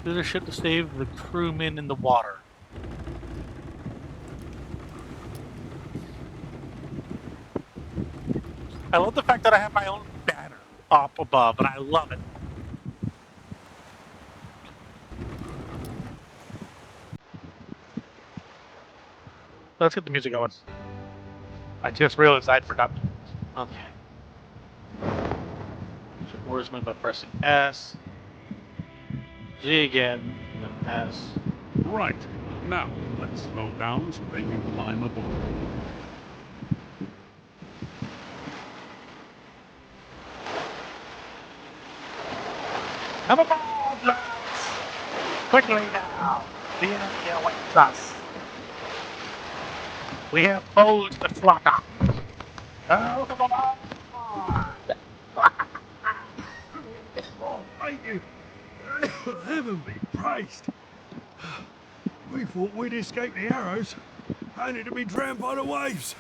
Do the ship to save the crewmen in the water. I love the fact that I have my own banner up above, and I love it. Let's get the music going. I just realized I'd forgotten. Okay. Where's my by pressing S, G again, and then S. Right. Now, let's slow down so they can climb aboard. Come aboard, lads! Quickly now! The enemy awaits us. We have foes to slaughter. Oh, come on! Oh, thank you. Heaven be praised. We thought we'd escape the arrows, only to be drowned by the waves.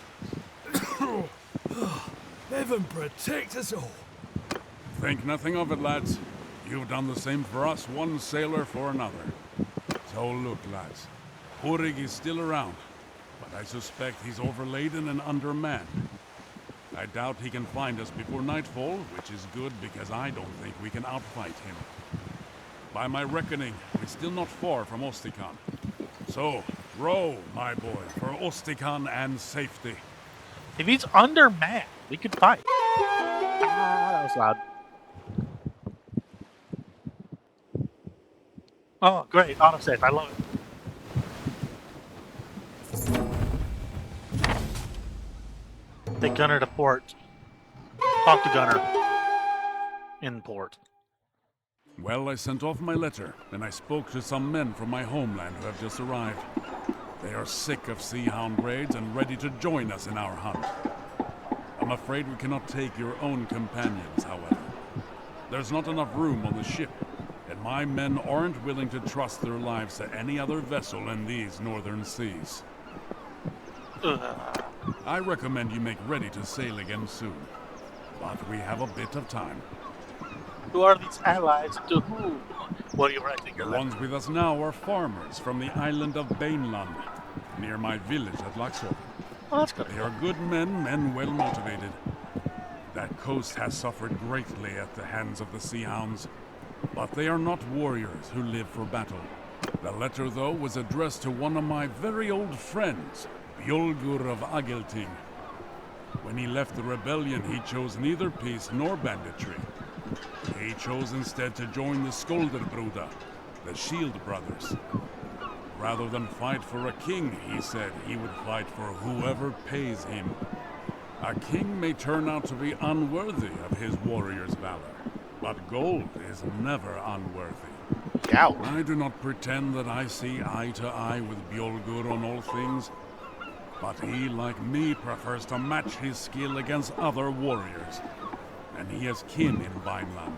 Heaven protect us all. Think nothing of it, lads. You've done the same for us, one sailor for another. So look, lads. Hurig is still around, but I suspect he's overladen and undermanned. I doubt he can find us before nightfall, which is good because I don't think we can outfight him. By my reckoning, we're still not far from Ostikan. So, row, my boy, for Ostikan and safety. If he's undermanned, we could fight. Ah, that was loud. Oh, great. Autosave. I love it. Take Gunner to port. Talk to Gunner. In port. Well, I sent off my letter, and I spoke to some men from my homeland who have just arrived. They are sick of Sea Hound raids and ready to join us in our hunt. I'm afraid we cannot take your own companions, however. There's not enough room on the ship, and my men aren't willing to trust their lives to any other vessel in these northern seas. I recommend you make ready to sail again soon, but we have a bit of time. Who are these allies and to whom? What are you writing? The ones with us now are farmers from the island of Bainland, near my village at Laxor. Oh, that's good. They are good men and well motivated. That coast has suffered greatly at the hands of the Sea Hounds, but they are not warriors who live for battle. The letter, though, was addressed to one of my very old friends, Bjolgur of Agelting. When he left the rebellion, he chose neither peace nor banditry. He chose instead to join the Skolderbruda, the Shield Brothers. Rather than fight for a king, he said he would fight for whoever pays him. A king may turn out to be unworthy of his warrior's valor, but gold is never unworthy. Ouch. I do not pretend that I see eye to eye with Bjolgur on all things, but he, like me, prefers to match his skill against other warriors, and he has kin in Vineland.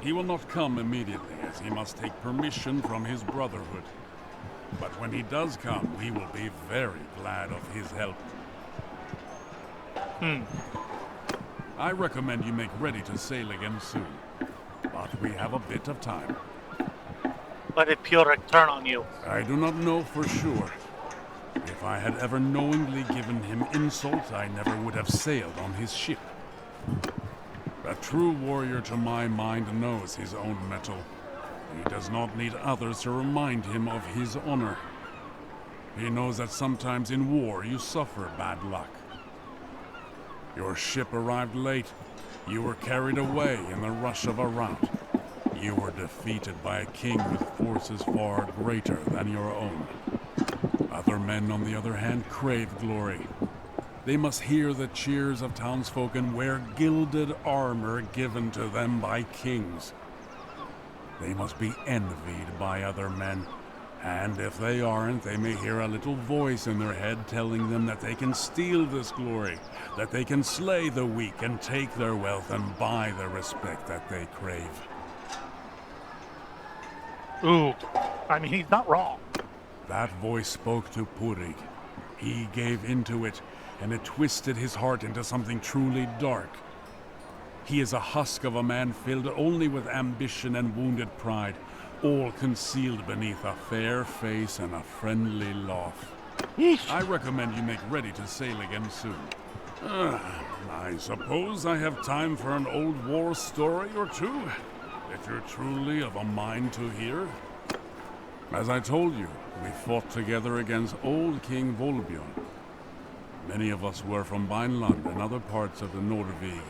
He will not come immediately, as he must take permission from his brotherhood. But when he does come, we will be very glad of his help. I recommend you make ready to sail again soon, but we have a bit of time. When did Puric turn on you? I do not know for sure. If I had ever knowingly given him insult, I never would have sailed on his ship. A true warrior, to my mind, knows his own mettle. He does not need others to remind him of his honor. He knows that sometimes in war you suffer bad luck. Your ship arrived late. You were carried away in the rush of a rout. You were defeated by a king with forces far greater than your own. Other men, on the other hand, crave glory. They must hear the cheers of townsfolk and wear gilded armor given to them by kings. They must be envied by other men, and if they aren't, they may hear a little voice in their head telling them that they can steal this glory, that they can slay the weak and take their wealth and buy the respect that they crave. Ooh, I mean, he's not wrong. That voice spoke to Purig. He gave into it, and it twisted his heart into something truly dark. He is a husk of a man filled only with ambition and wounded pride, all concealed beneath a fair face and a friendly laugh. Yeesh. I recommend you make ready to sail again soon. I suppose I have time for an old war story or two, if you're truly of a mind to hear. As I told you, we fought together against old King Volbjorn. Many of us were from Vineland and other parts of the Nordvig,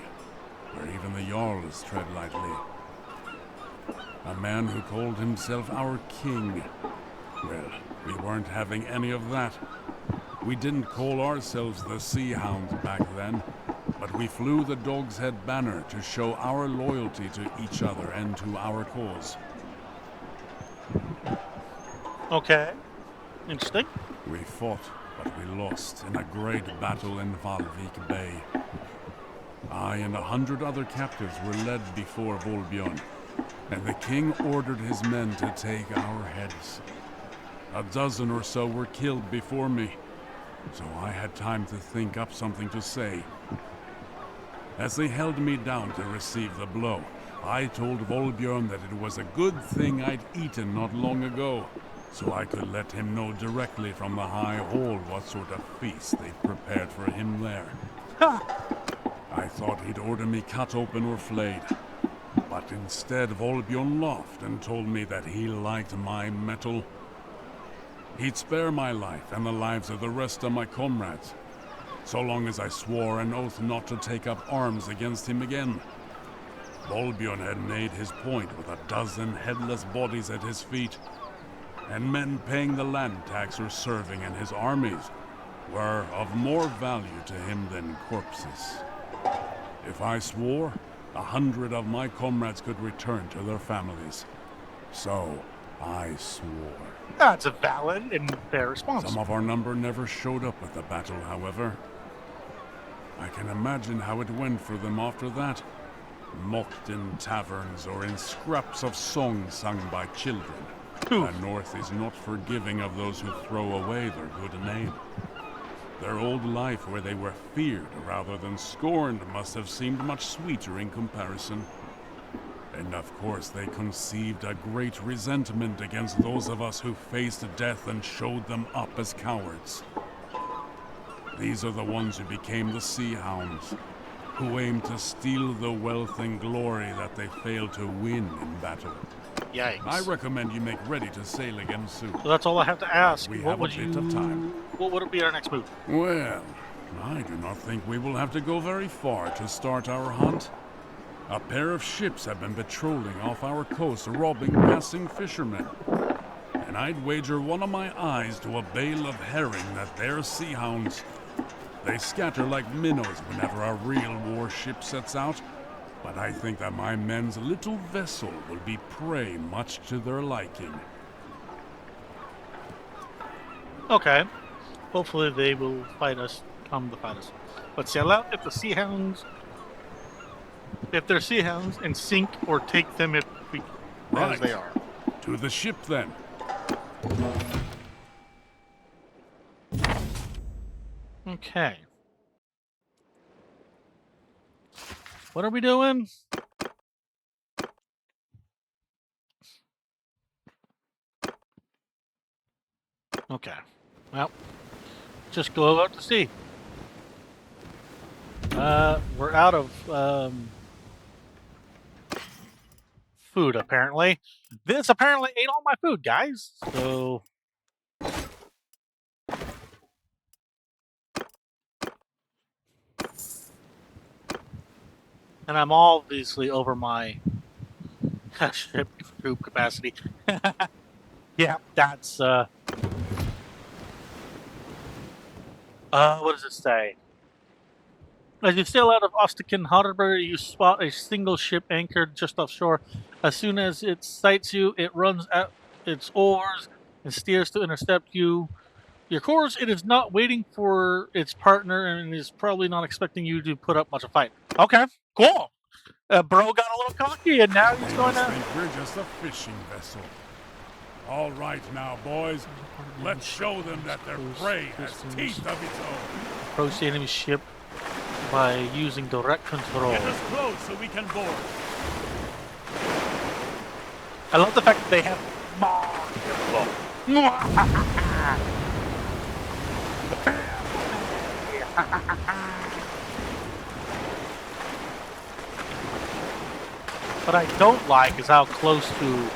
where even the Jarls tread lightly. A man who called himself our king. Well, we weren't having any of that. We didn't call ourselves the Sea Hounds back then, but we flew the Dog's Head banner to show our loyalty to each other and to our cause. Okay. Interesting. We fought, but we lost in a great battle in Valvik Bay. I and 100 other captives were led before Volbjorn, and the king ordered his men to take our heads. A dozen or so were killed before me, so I had time to think up something to say. As they held me down to receive the blow, I told Volbjorn that it was a good thing I'd eaten not long ago, so I could let him know directly from the high hall what sort of feast they'd prepared for him there. I thought he'd order me cut open or flayed, but instead Volbjorn laughed and told me that he liked my metal. He'd spare my life and the lives of the rest of my comrades, so long as I swore an oath not to take up arms against him again. Volbjorn had made his point with a dozen headless bodies at his feet, and men paying the land tax or serving in his armies were of more value to him than corpses. If I swore, 100 of my comrades could return to their families. So I swore. That's a valid and fair response. Some of our number never showed up at the battle, however. I can imagine how it went for them after that. Mocked in taverns or in scraps of songs sung by children. The North is not forgiving of those who throw away their good name. Their old life where they were feared rather than scorned must have seemed much sweeter in comparison. And of course they conceived a great resentment against those of us who faced death and showed them up as cowards. These are the ones who became the Sea Hounds, who aimed to steal the wealth and glory that they failed to win in battle. Yikes. I recommend you make ready to sail again soon. So that's all I have to ask. We What have a would bit of time. What would be our next move? Well, I do not think we will have to go very far to start our hunt. A pair of ships have been patrolling off our coast, robbing passing fishermen. And I'd wager one of my eyes to a bale of herring that they're sea hounds. They scatter like minnows whenever a real warship sets out, but I think that my men's little vessel will be prey much to their liking. Okay. Hopefully they will fight us, come to fight us. But sail out if they're sea hounds, and sink or take them as they are. To the ship then. Okay. What are we doing? Okay. Well, just go out to sea. We're out of food, apparently. This apparently ate all my food, guys. So and I'm obviously over my ship troop capacity. Yeah, that's what does it say? As you sail out of Ostikin Harbor, you spot a single ship anchored just offshore. As soon as it sights you, it runs out its oars and steers to intercept you. Your course, it is not waiting for its partner and is probably not expecting you to put up much of a fight. Okay, cool. Bro got a little cocky and now he's going to... think we're just a fishing vessel. All right now, boys. Let's show them that their prey has teeth of its own. Approach the enemy ship by using direct control. Get us close so we can board. I love the fact that they have What I don't like is how close to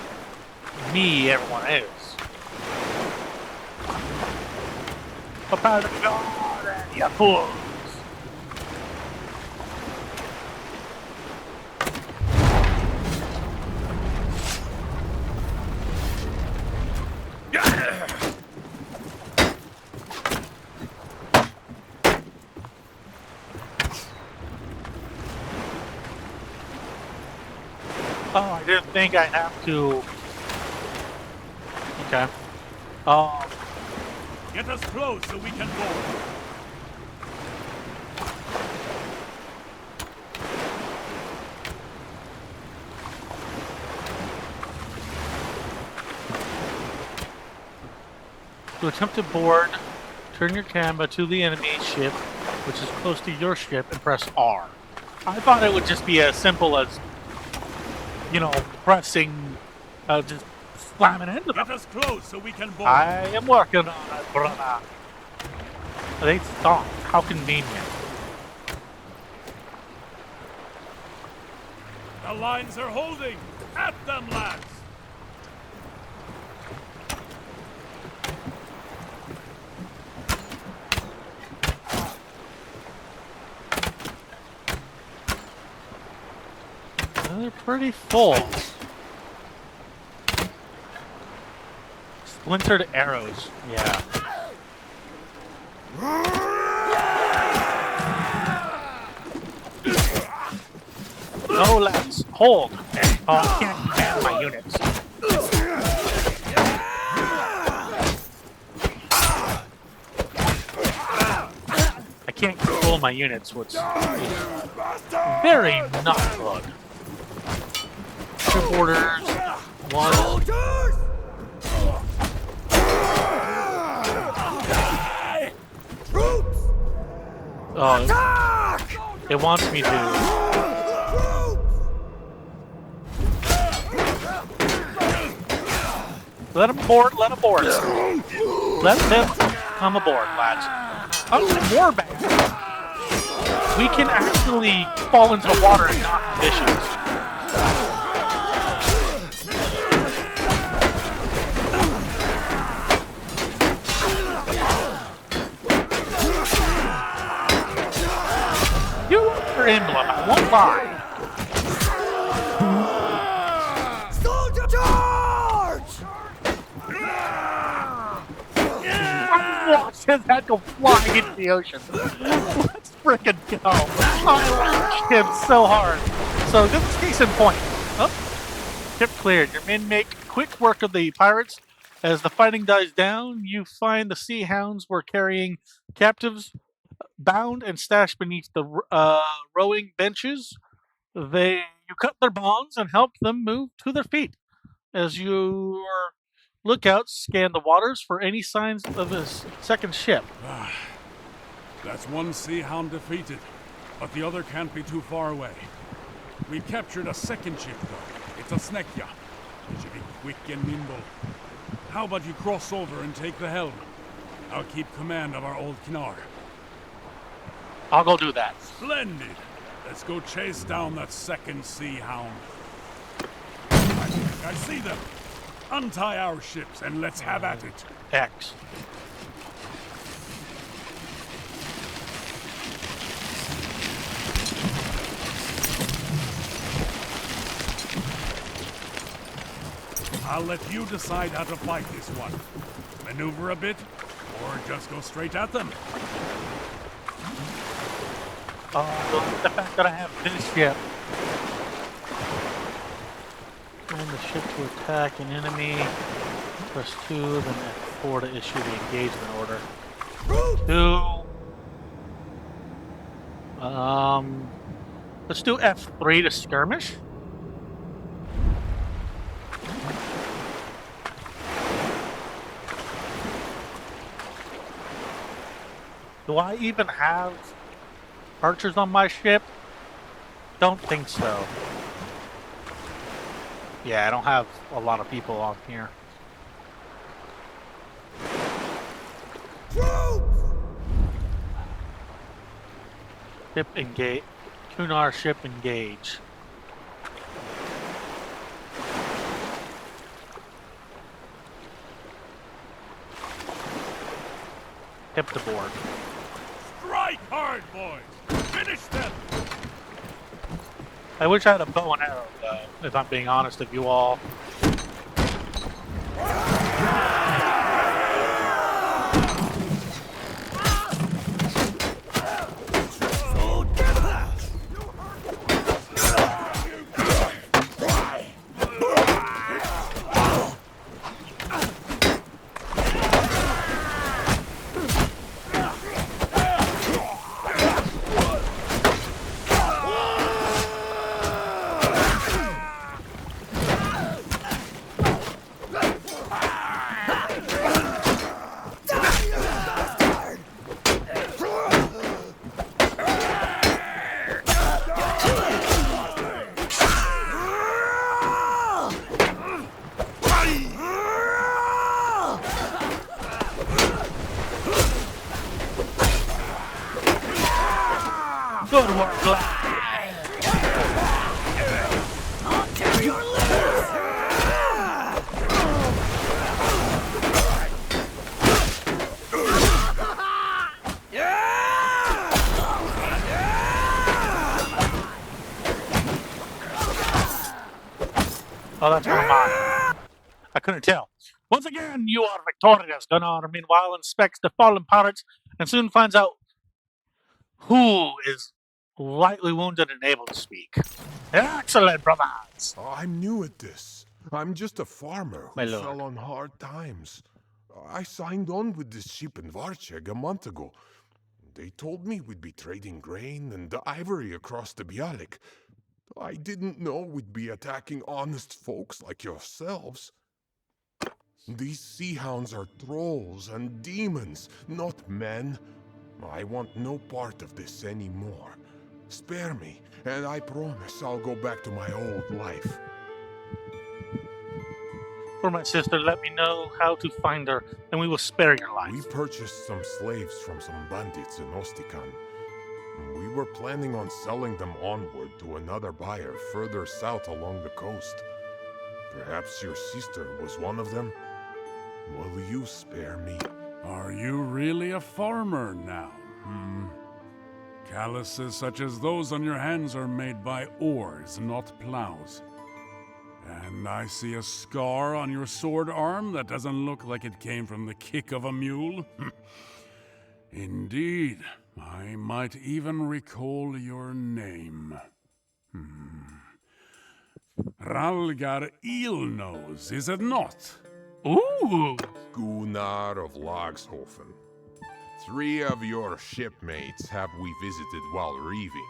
me everyone is. Prepare to go, you fools! Oh, I didn't think I have to. Okay. Oh. Get us close so we can board. To attempt to board, turn your camera to the enemy ship, which is close to your ship, and press R. I thought it would just be as simple as, you know, pressing, just slamming into them. Get us close so we can board. I am working on it, brother. They stopped. How convenient. The lines are holding. At them, lads. They're pretty full. Splintered arrows. Yeah. No, lads. Hold. Oh, I can't command my units. I can't control my units, which is very not good. Two borders. One. Oh, it wants me to. Let them board, let them board. Let them come aboard, lads. Oh, Warband. We can actually fall into the water in knock conditions. Your emblem, I won't lie. Soldier charge! Watch that go flying into the ocean. Let's frickin' go. I like him so hard. So this is case in point. Oh, ship cleared. Your men make quick work of the pirates. As the fighting dies down, you find the sea hounds were carrying captives bound and stashed beneath the rowing benches. You cut their bonds and help them move to their feet. As your lookouts scan the waters for any signs of a second ship. That's one sea hound defeated, but the other can't be too far away. We've captured a second ship, though. It's a Snekya. It should be quick and nimble. How about you cross over and take the helm? I'll keep command of our old Knar. I'll go do that. Splendid! Let's go chase down that second sea hound. I see them. Untie our ships and let's have at it. X. I'll let you decide how to fight this one. Maneuver a bit, or just go straight at them. The fact that I have this ship. And the ship to attack an enemy. Press 2, then F4 to issue the engagement order. 2. Let's do F3 to skirmish. Do I even have archers on my ship? Don't think so. Yeah, I don't have a lot of people on here. Ship engage. Kunar ship engage. Hip to board. Strike hard, boys! Finish them! I wish I had a bow and arrow, though, if I'm being honest with you all. Good work, lad. I'll tear your lips! Oh, that's from mine. I couldn't tell. Once again, you are victorious. Gunnar, meanwhile, inspects the fallen pirates and soon finds out who is lightly wounded and able to speak. Excellent, brothers. I'm new at this. I'm just a farmer My who lord. fell on hard times. I signed on with this ship in Varcheg a month ago. They told me we'd be trading grain and ivory across the Bialik. I didn't know we'd be attacking honest folks like yourselves. These sea hounds are trolls and demons, not men. I want no part of this anymore. Spare me, and I promise I'll go back to my old life. For my sister, let me know how to find her, and we will spare your life. We purchased some slaves from some bandits in Ostikan. We were planning on selling them onward to another buyer further south along the coast. Perhaps your sister was one of them? Will you spare me? Are you really a farmer now? Calluses such as those on your hands are made by oars, not plows. And I see a scar on your sword arm that doesn't look like it came from the kick of a mule. Indeed, I might even recall your name. Ralgar Eelnose, is it not? Ooh! Gunnar of Lagshofen. 3 of your shipmates have we visited while reaving.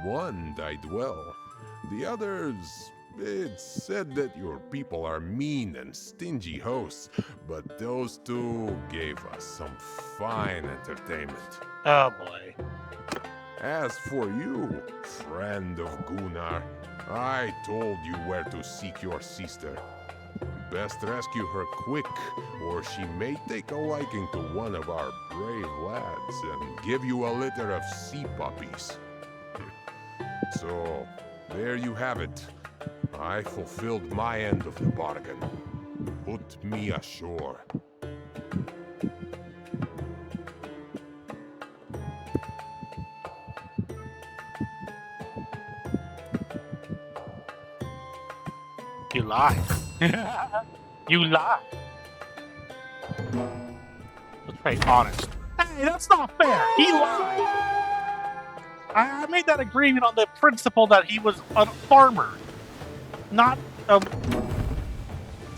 One died well. The others, it's said that your people are mean and stingy hosts, but those 2 gave us some fine entertainment. Oh boy. As for you, friend of Gunnar, I told you where to seek your sister. Best rescue her quick, or she may take a liking to one of our brave lads and give you a litter of sea puppies. So, there you have it. I fulfilled my end of the bargain. Put me ashore. You lied. You lied. Let's be honest. Hey, that's not fair. He lied. I made that agreement on the principle that he was a farmer, not a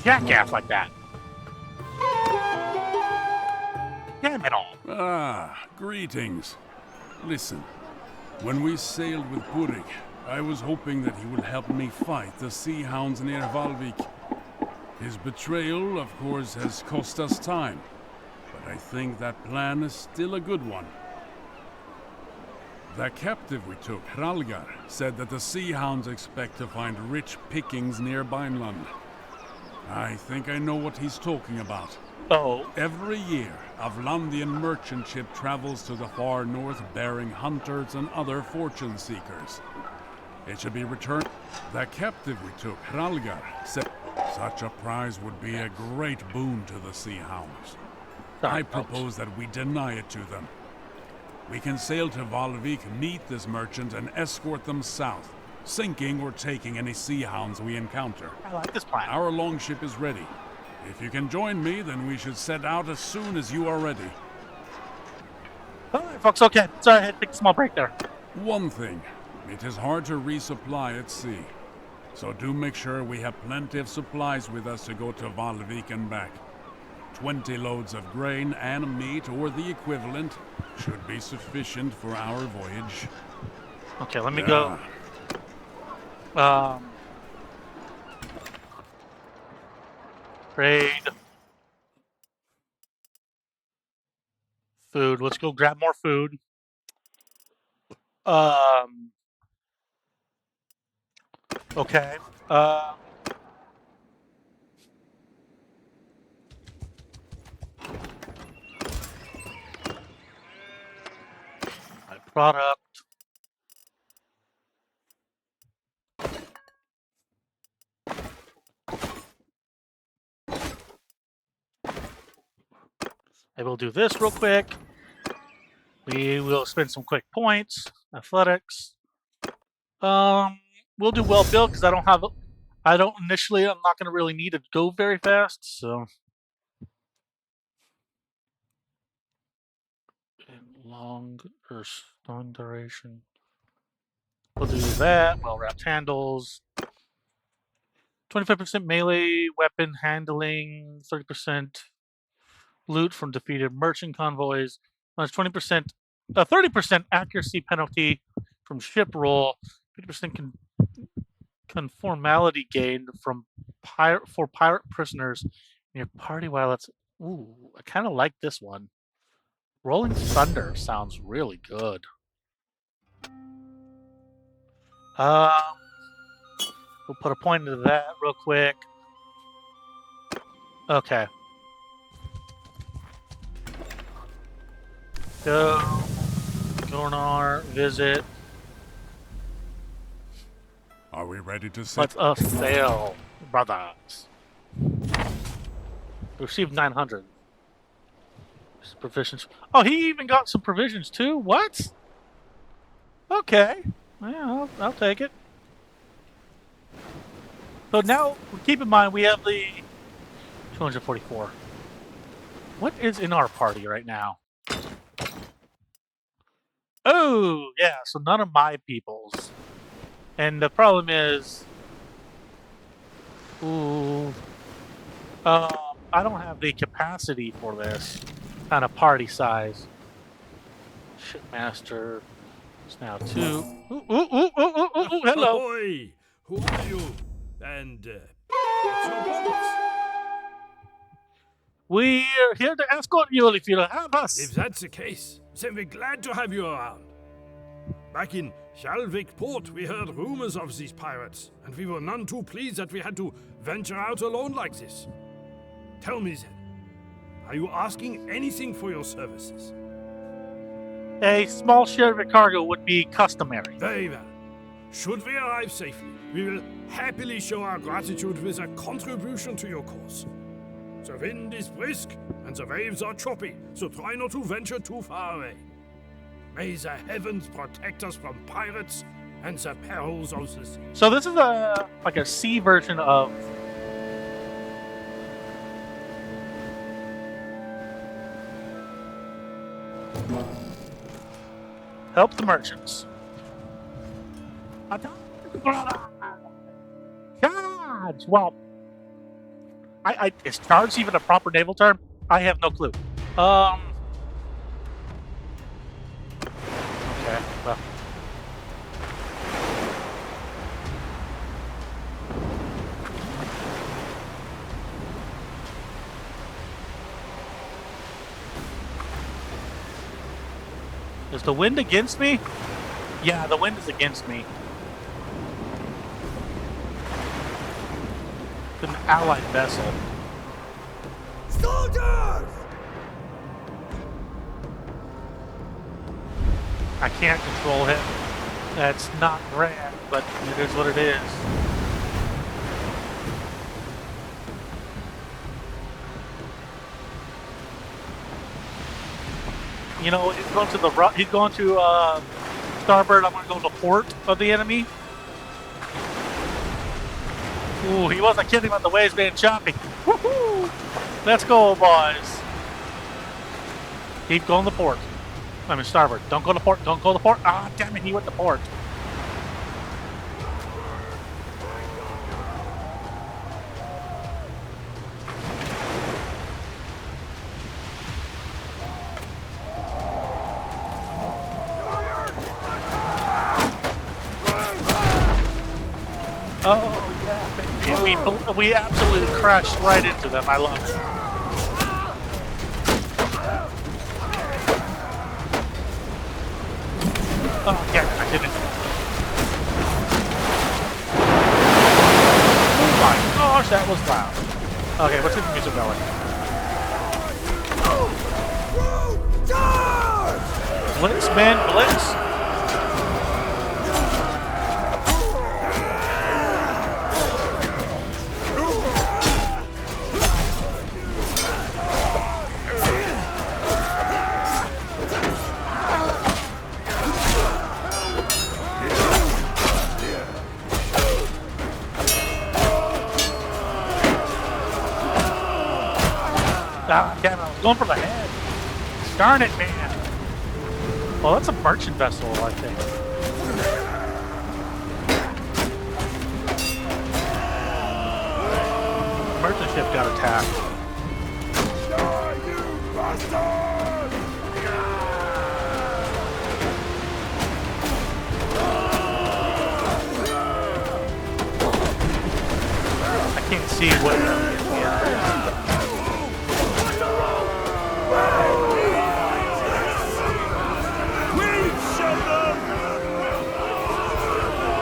jackass like that. Damn it all. Ah, greetings. Listen, when we sailed with Burig, I was hoping that he would help me fight the sea hounds near Valvik. His betrayal, of course, has cost us time. but I think that plan is still a good one. The captive we took, Hralgar, said that the Sea Hounds expect to find rich pickings near Vineland. I think I know what he's talking about. Oh. Every year, a Vlandian merchant ship travels to the far north bearing hunters and other fortune seekers. It should be returned. The captive we took, Hralgar, said such a prize would be a great boon to the Sea Hounds. I propose that we deny it to them. We can sail to Valvik, meet this merchant, and escort them south, sinking or taking any Sea Hounds we encounter. I like this plan. Our longship is ready. If you can join me, then we should set out as soon as you are ready. Alright, folks, okay. Sorry, I had to take a small break there. One thing, it is hard to resupply at sea. So do make sure we have plenty of supplies with us to go to Valvik and back. 20 loads of grain and meat, or the equivalent, should be sufficient for our voyage. Okay, let me go. Trade. Food. Let's go grab more food. Okay. My product. I will do this real quick. We will spend some quick points. Athletics. We'll do well built because I'm not going to really need to go very fast, so. Long duration. We'll do that. Well wrapped handles. 25% melee weapon handling. 30% loot from defeated merchant convoys. 20%, 30% accuracy penalty from ship roll. 50% conformality gained from pirate prisoners in your party while it's. Ooh, I kind of like this one. Rolling Thunder sounds really good. We'll put a point into that real quick. Okay. Go on our visit. Are we ready to Let's sail, brothers. Received 900. Provisions. Oh, he even got some provisions too? What? Okay. Yeah, I'll take it. So now, keep in mind, we have the 244. What is in our party right now? Oh, yeah, so none of my peoples. And the problem is... Ooh. I don't have the capacity for this kind of party size. Shipmaster is now 2. Hello. Ahoy! Who are you? And what's your purpose? We're here to escort you if you'll have us. If that's the case, then we're glad to have you around. Back in Shalvik port, we heard rumors of these pirates, and we were none too pleased that we had to venture out alone like this. Tell me then, are you asking anything for your services? A small share of your cargo would be customary. Very well. Should we arrive safely, we will happily show our gratitude with a contribution to your cause. The wind is brisk and the waves are choppy, so try not to venture too far away. May the heavens protect us from pirates and the perils of the sea. So this is like a sea version of... Help the merchants. Charge! Well, is charge even a proper naval term? I have no clue. Okay, well. Is the wind against me? Yeah, the wind is against me. It's an allied vessel. Soldiers! I can't control him. That's not grand, but it is what it is. You know, he's going to starboard. I'm going to go to the port of the enemy. Ooh, he wasn't kidding about the waves being choppy. Woohoo! Let's go, boys. Keep going to the port. I mean, starboard. Don't go to port. Don't go to port. Ah, damn it, he went to port. Oh, yeah, baby. We absolutely crashed right into them. I love it. Oh, yeah, I did it. Oh my gosh, that was loud. Okay, let's get the music going. Blitz, man, blitz. Ah, damn it, I was going for the head. Darn it, man. Well, that's a merchant vessel, I think. Merchant ship got attacked. I can't see what.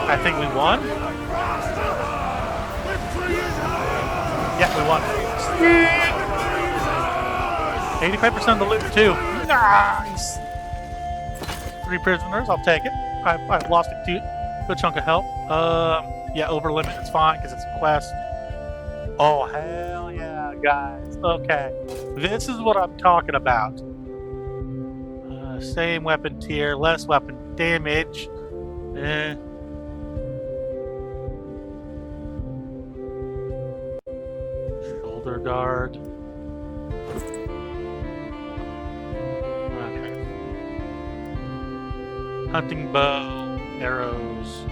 I think we won. Yeah, we won. 85% of the loot too. Nice. 3 prisoners. I'll take it. I've lost a good chunk of health. Yeah, over limit. It's fine because it's a quest. Oh hell yeah, guys. Okay, this is what I'm talking about. Same weapon tier, less weapon damage. Shoulder guard. Okay. Hunting bow, arrows.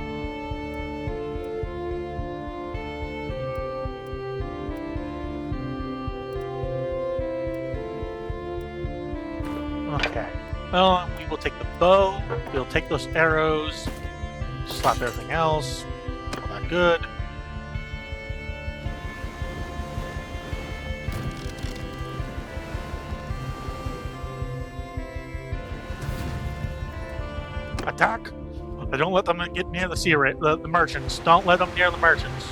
Okay. Well, we will take the bow. We'll take those arrows. Slap everything else. All that good. Attack! Don't let them get near the merchants. Don't let them near the merchants.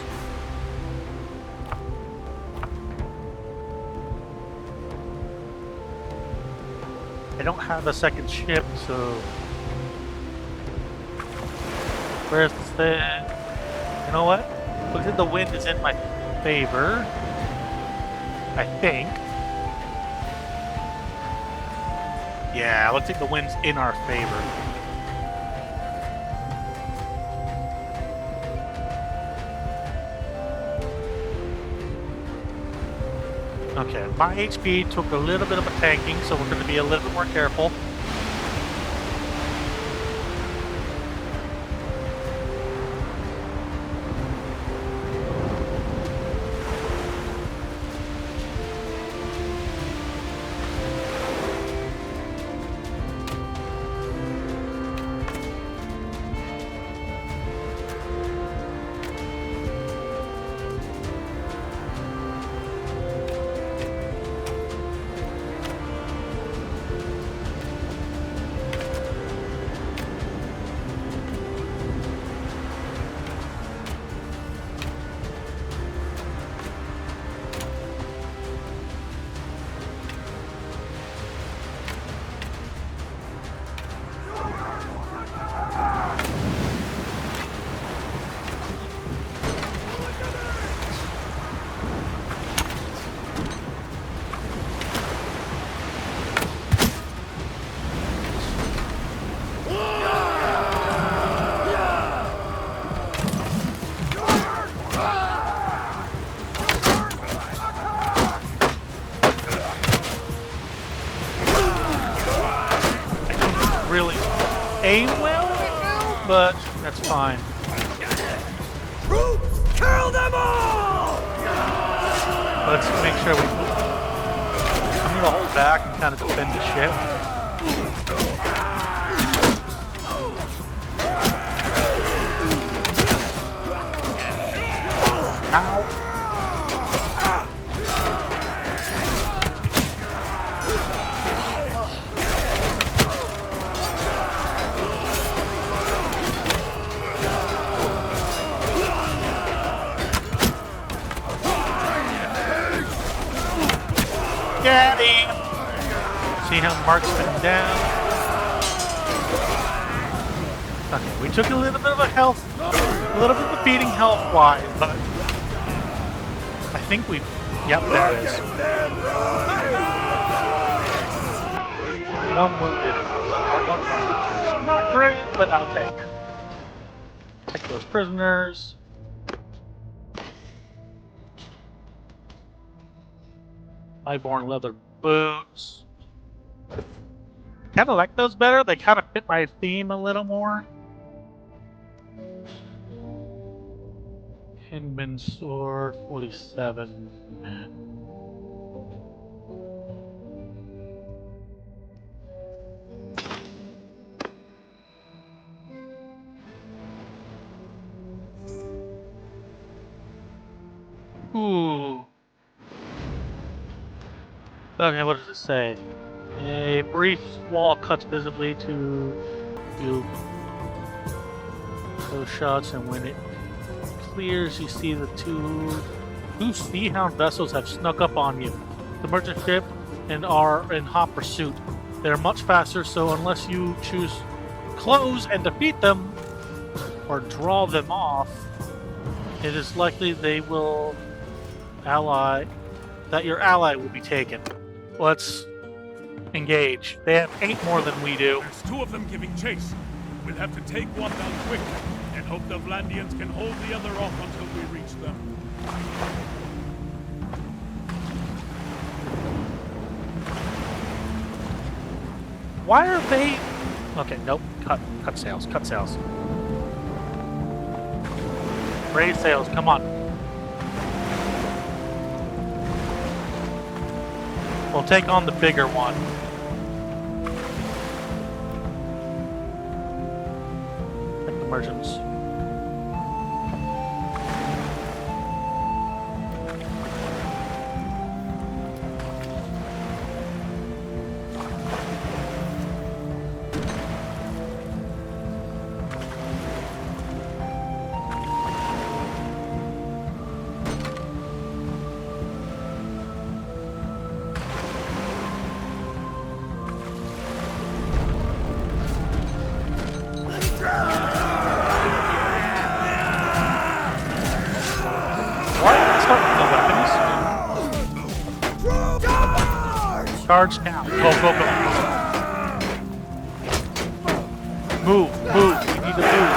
I don't have a second ship, so where's the thing? You know what? Looks like the wind is in my favor. I think. Yeah, looks like the wind's in our favor. Okay, my HP took a little bit of a tanking, so we're going to be a little bit more careful. but that's fine. Kill them all! Let's make sure I'm gonna hold back and kind of defend the ship. Ow. Get him! See how Mark's been down? Okay, we took a little bit of a little bit of a beating health-wise, but I think we, yep, there it is. One wounded. Not great, but I'll take those prisoners. Highborn leather boots. Kind of like those better. They kind of fit my theme a little more. Hindman sword, 47. Ooh. Okay, what does it say? A brief wall cuts visibly to you those shots, and when it clears, you see the two Sea-Hound vessels have snuck up on you. The merchant ship and are in hot pursuit. They're much faster, so unless you choose close and defeat them or draw them off, it is likely they will that your ally will be taken. Let's engage. They have 8 more than we do. There's 2 of them giving chase. We'll have to take one down quick and hope the Vlandians can hold the other off until we reach them. Why are they... Okay, nope. Cut sails. Cut sails. Raise sails. Come on. We'll take on the bigger one. Like the merchants. Charge now. Go, go, go. Move, move. We need to move.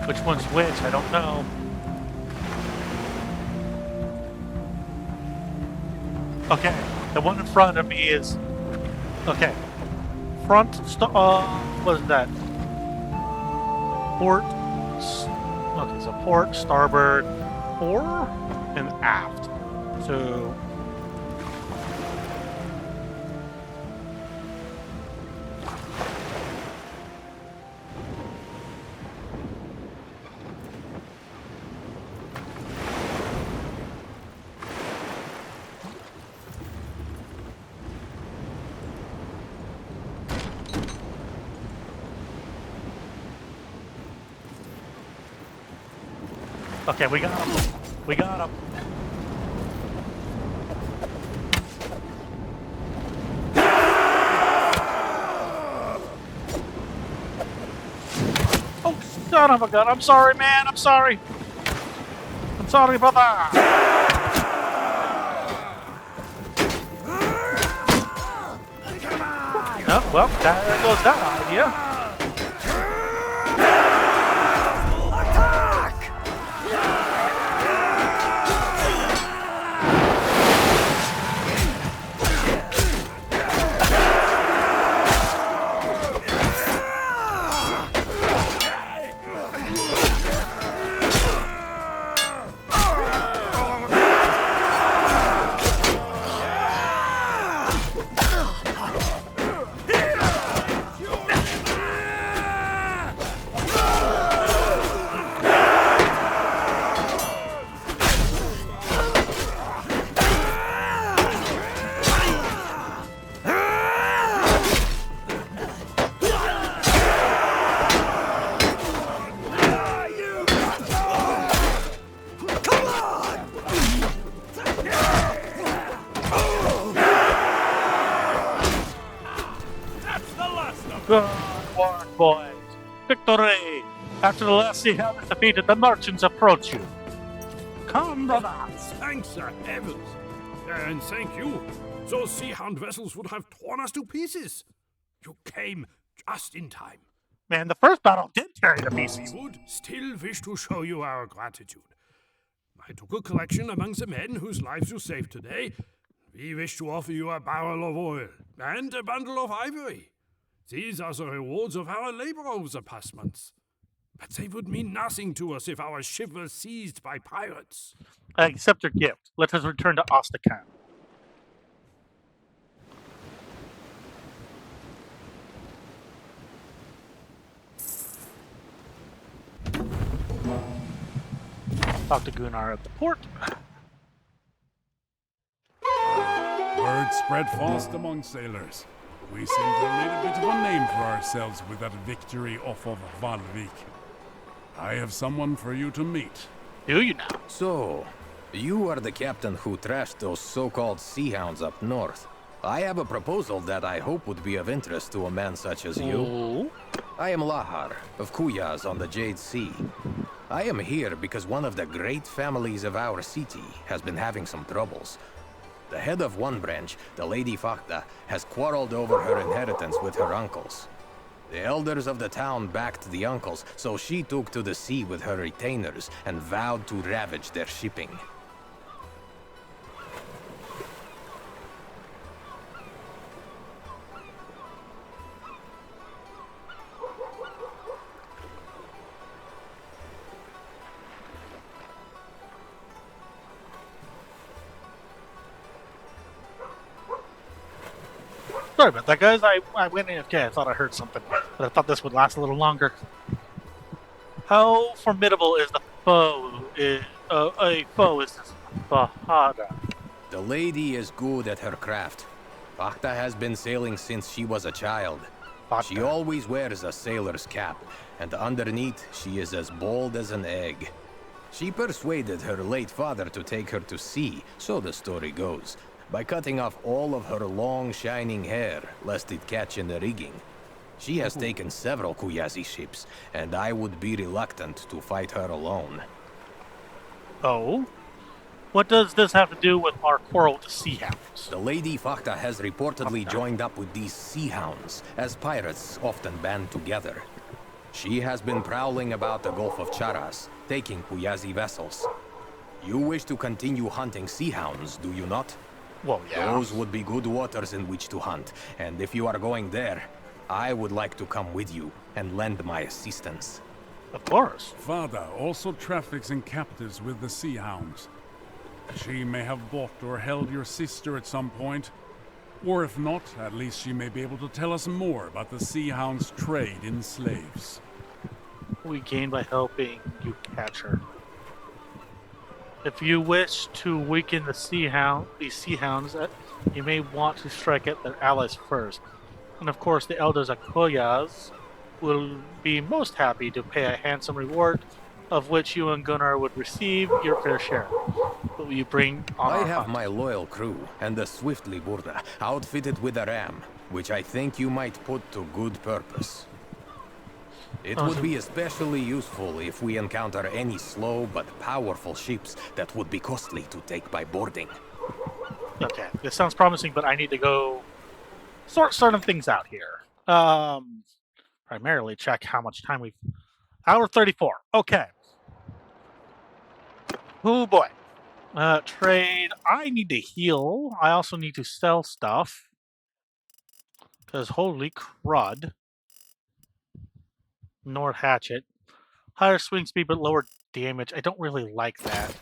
Which one's which? I don't know. Okay, the one in front of me is Okay. Front, what is that? Port. Okay, so port, starboard, fore, and aft. So. Okay, we got him. We got him. Oh, son of a gun. I'm sorry, man. I'm sorry. I'm sorry, brother. Oh, well, there goes that idea. Good work, boys. Victory! After the last sea hound is defeated, the merchants approach you. Come, brothers! Thanks, Sir Heavens! And thank you. Those sea hound vessels would have torn us to pieces. You came just in time. Man, the first battle did tear you to pieces. We would still wish to show you our gratitude. I took a collection among the men whose lives you saved today. We wish to offer you a barrel of oil and a bundle of ivory. These are the rewards of our labor over the past months. But they would mean nothing to us if our ship was seized by pirates. I accept your gift. Let us return to Astrakhan. Talk to Gunnar at the port. Word spread fast among sailors. We seem to have made a bit of a name for ourselves with that victory off of Valvik. I have someone for you to meet. Do you now? So, you are the captain who trashed those so-called sea hounds up north. I have a proposal that I hope would be of interest to a man such as you. Oh. I am Lahar, of Kuyaz on the Jade Sea. I am here because one of the great families of our city has been having some troubles. The head of one branch, the Lady Fakta, has quarreled over her inheritance with her uncles. The elders of the town backed the uncles, so she took to the sea with her retainers and vowed to ravage their shipping. Sorry about that, guys. I went AFK. I thought I heard something, but I thought this would last a little longer. How formidable is the foe? A foe is this Bahada? The lady is good at her craft. Fakta has been sailing since she was a child. She always wears a sailor's cap, and underneath she is as bold as an egg. She persuaded her late father to take her to sea, so the story goes, by cutting off all of her long, shining hair, lest it catch in the rigging. She has taken several Kuyazi ships, and I would be reluctant to fight her alone. Oh? What does this have to do with our quarrel with the Sea Hounds? The Lady Fakta has reportedly joined up with these Sea Hounds, as pirates often band together. She has been prowling about the Gulf of Charas, taking Kuyazi vessels. You wish to continue hunting Sea Hounds, do you not? Well, yeah. Those would be good waters in which to hunt, and if you are going there, I would like to come with you and lend my assistance. Of course. Vada also traffics in captives with the Sea Hounds. She may have bought or held your sister at some point. Or if not, at least she may be able to tell us more about the Sea Hounds' trade in slaves. We gain by helping you catch her. If you wish to weaken these sea hounds, you may want to strike at their allies first. And of course, the elders Akoyas will be most happy to pay a handsome reward, of which you and Gunnar would receive your fair share. What will you bring on I our have hunt? my loyal crew and the swiftly Burda, outfitted with a ram, which I think you might put to good purpose. It would be especially useful if we encounter any slow but powerful ships that would be costly to take by boarding. Okay, this sounds promising, but I need to go sort certain things out here. Primarily check how much time we've... Hour 34. Okay. Oh boy. Trade. I need to heal. I also need to sell stuff. Because holy crud. Nord hatchet. Higher swing speed but lower damage. I don't really like that.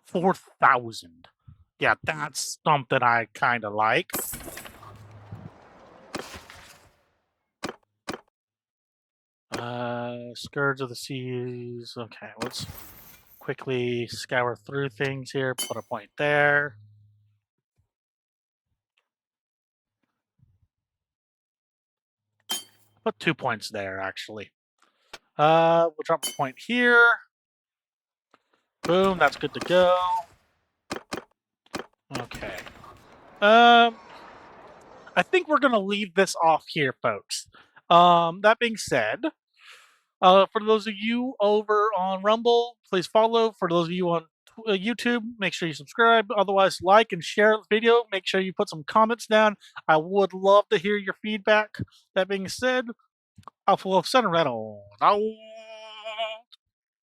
4,000. Yeah, that's something I kind of like. Scourge of the Seas. Okay, let's quickly scour through things here. Put a point there. Put 2 points there, actually. We'll drop a point here. Boom, that's good to go. Okay. I think we're gonna leave this off here, folks. That being said, for those of you over on Rumble, please follow. For those of you on YouTube, make sure you subscribe. Otherwise, like and share the video. Make sure you put some comments down. I would love to hear your feedback. That being said, I'll follow Center Red on.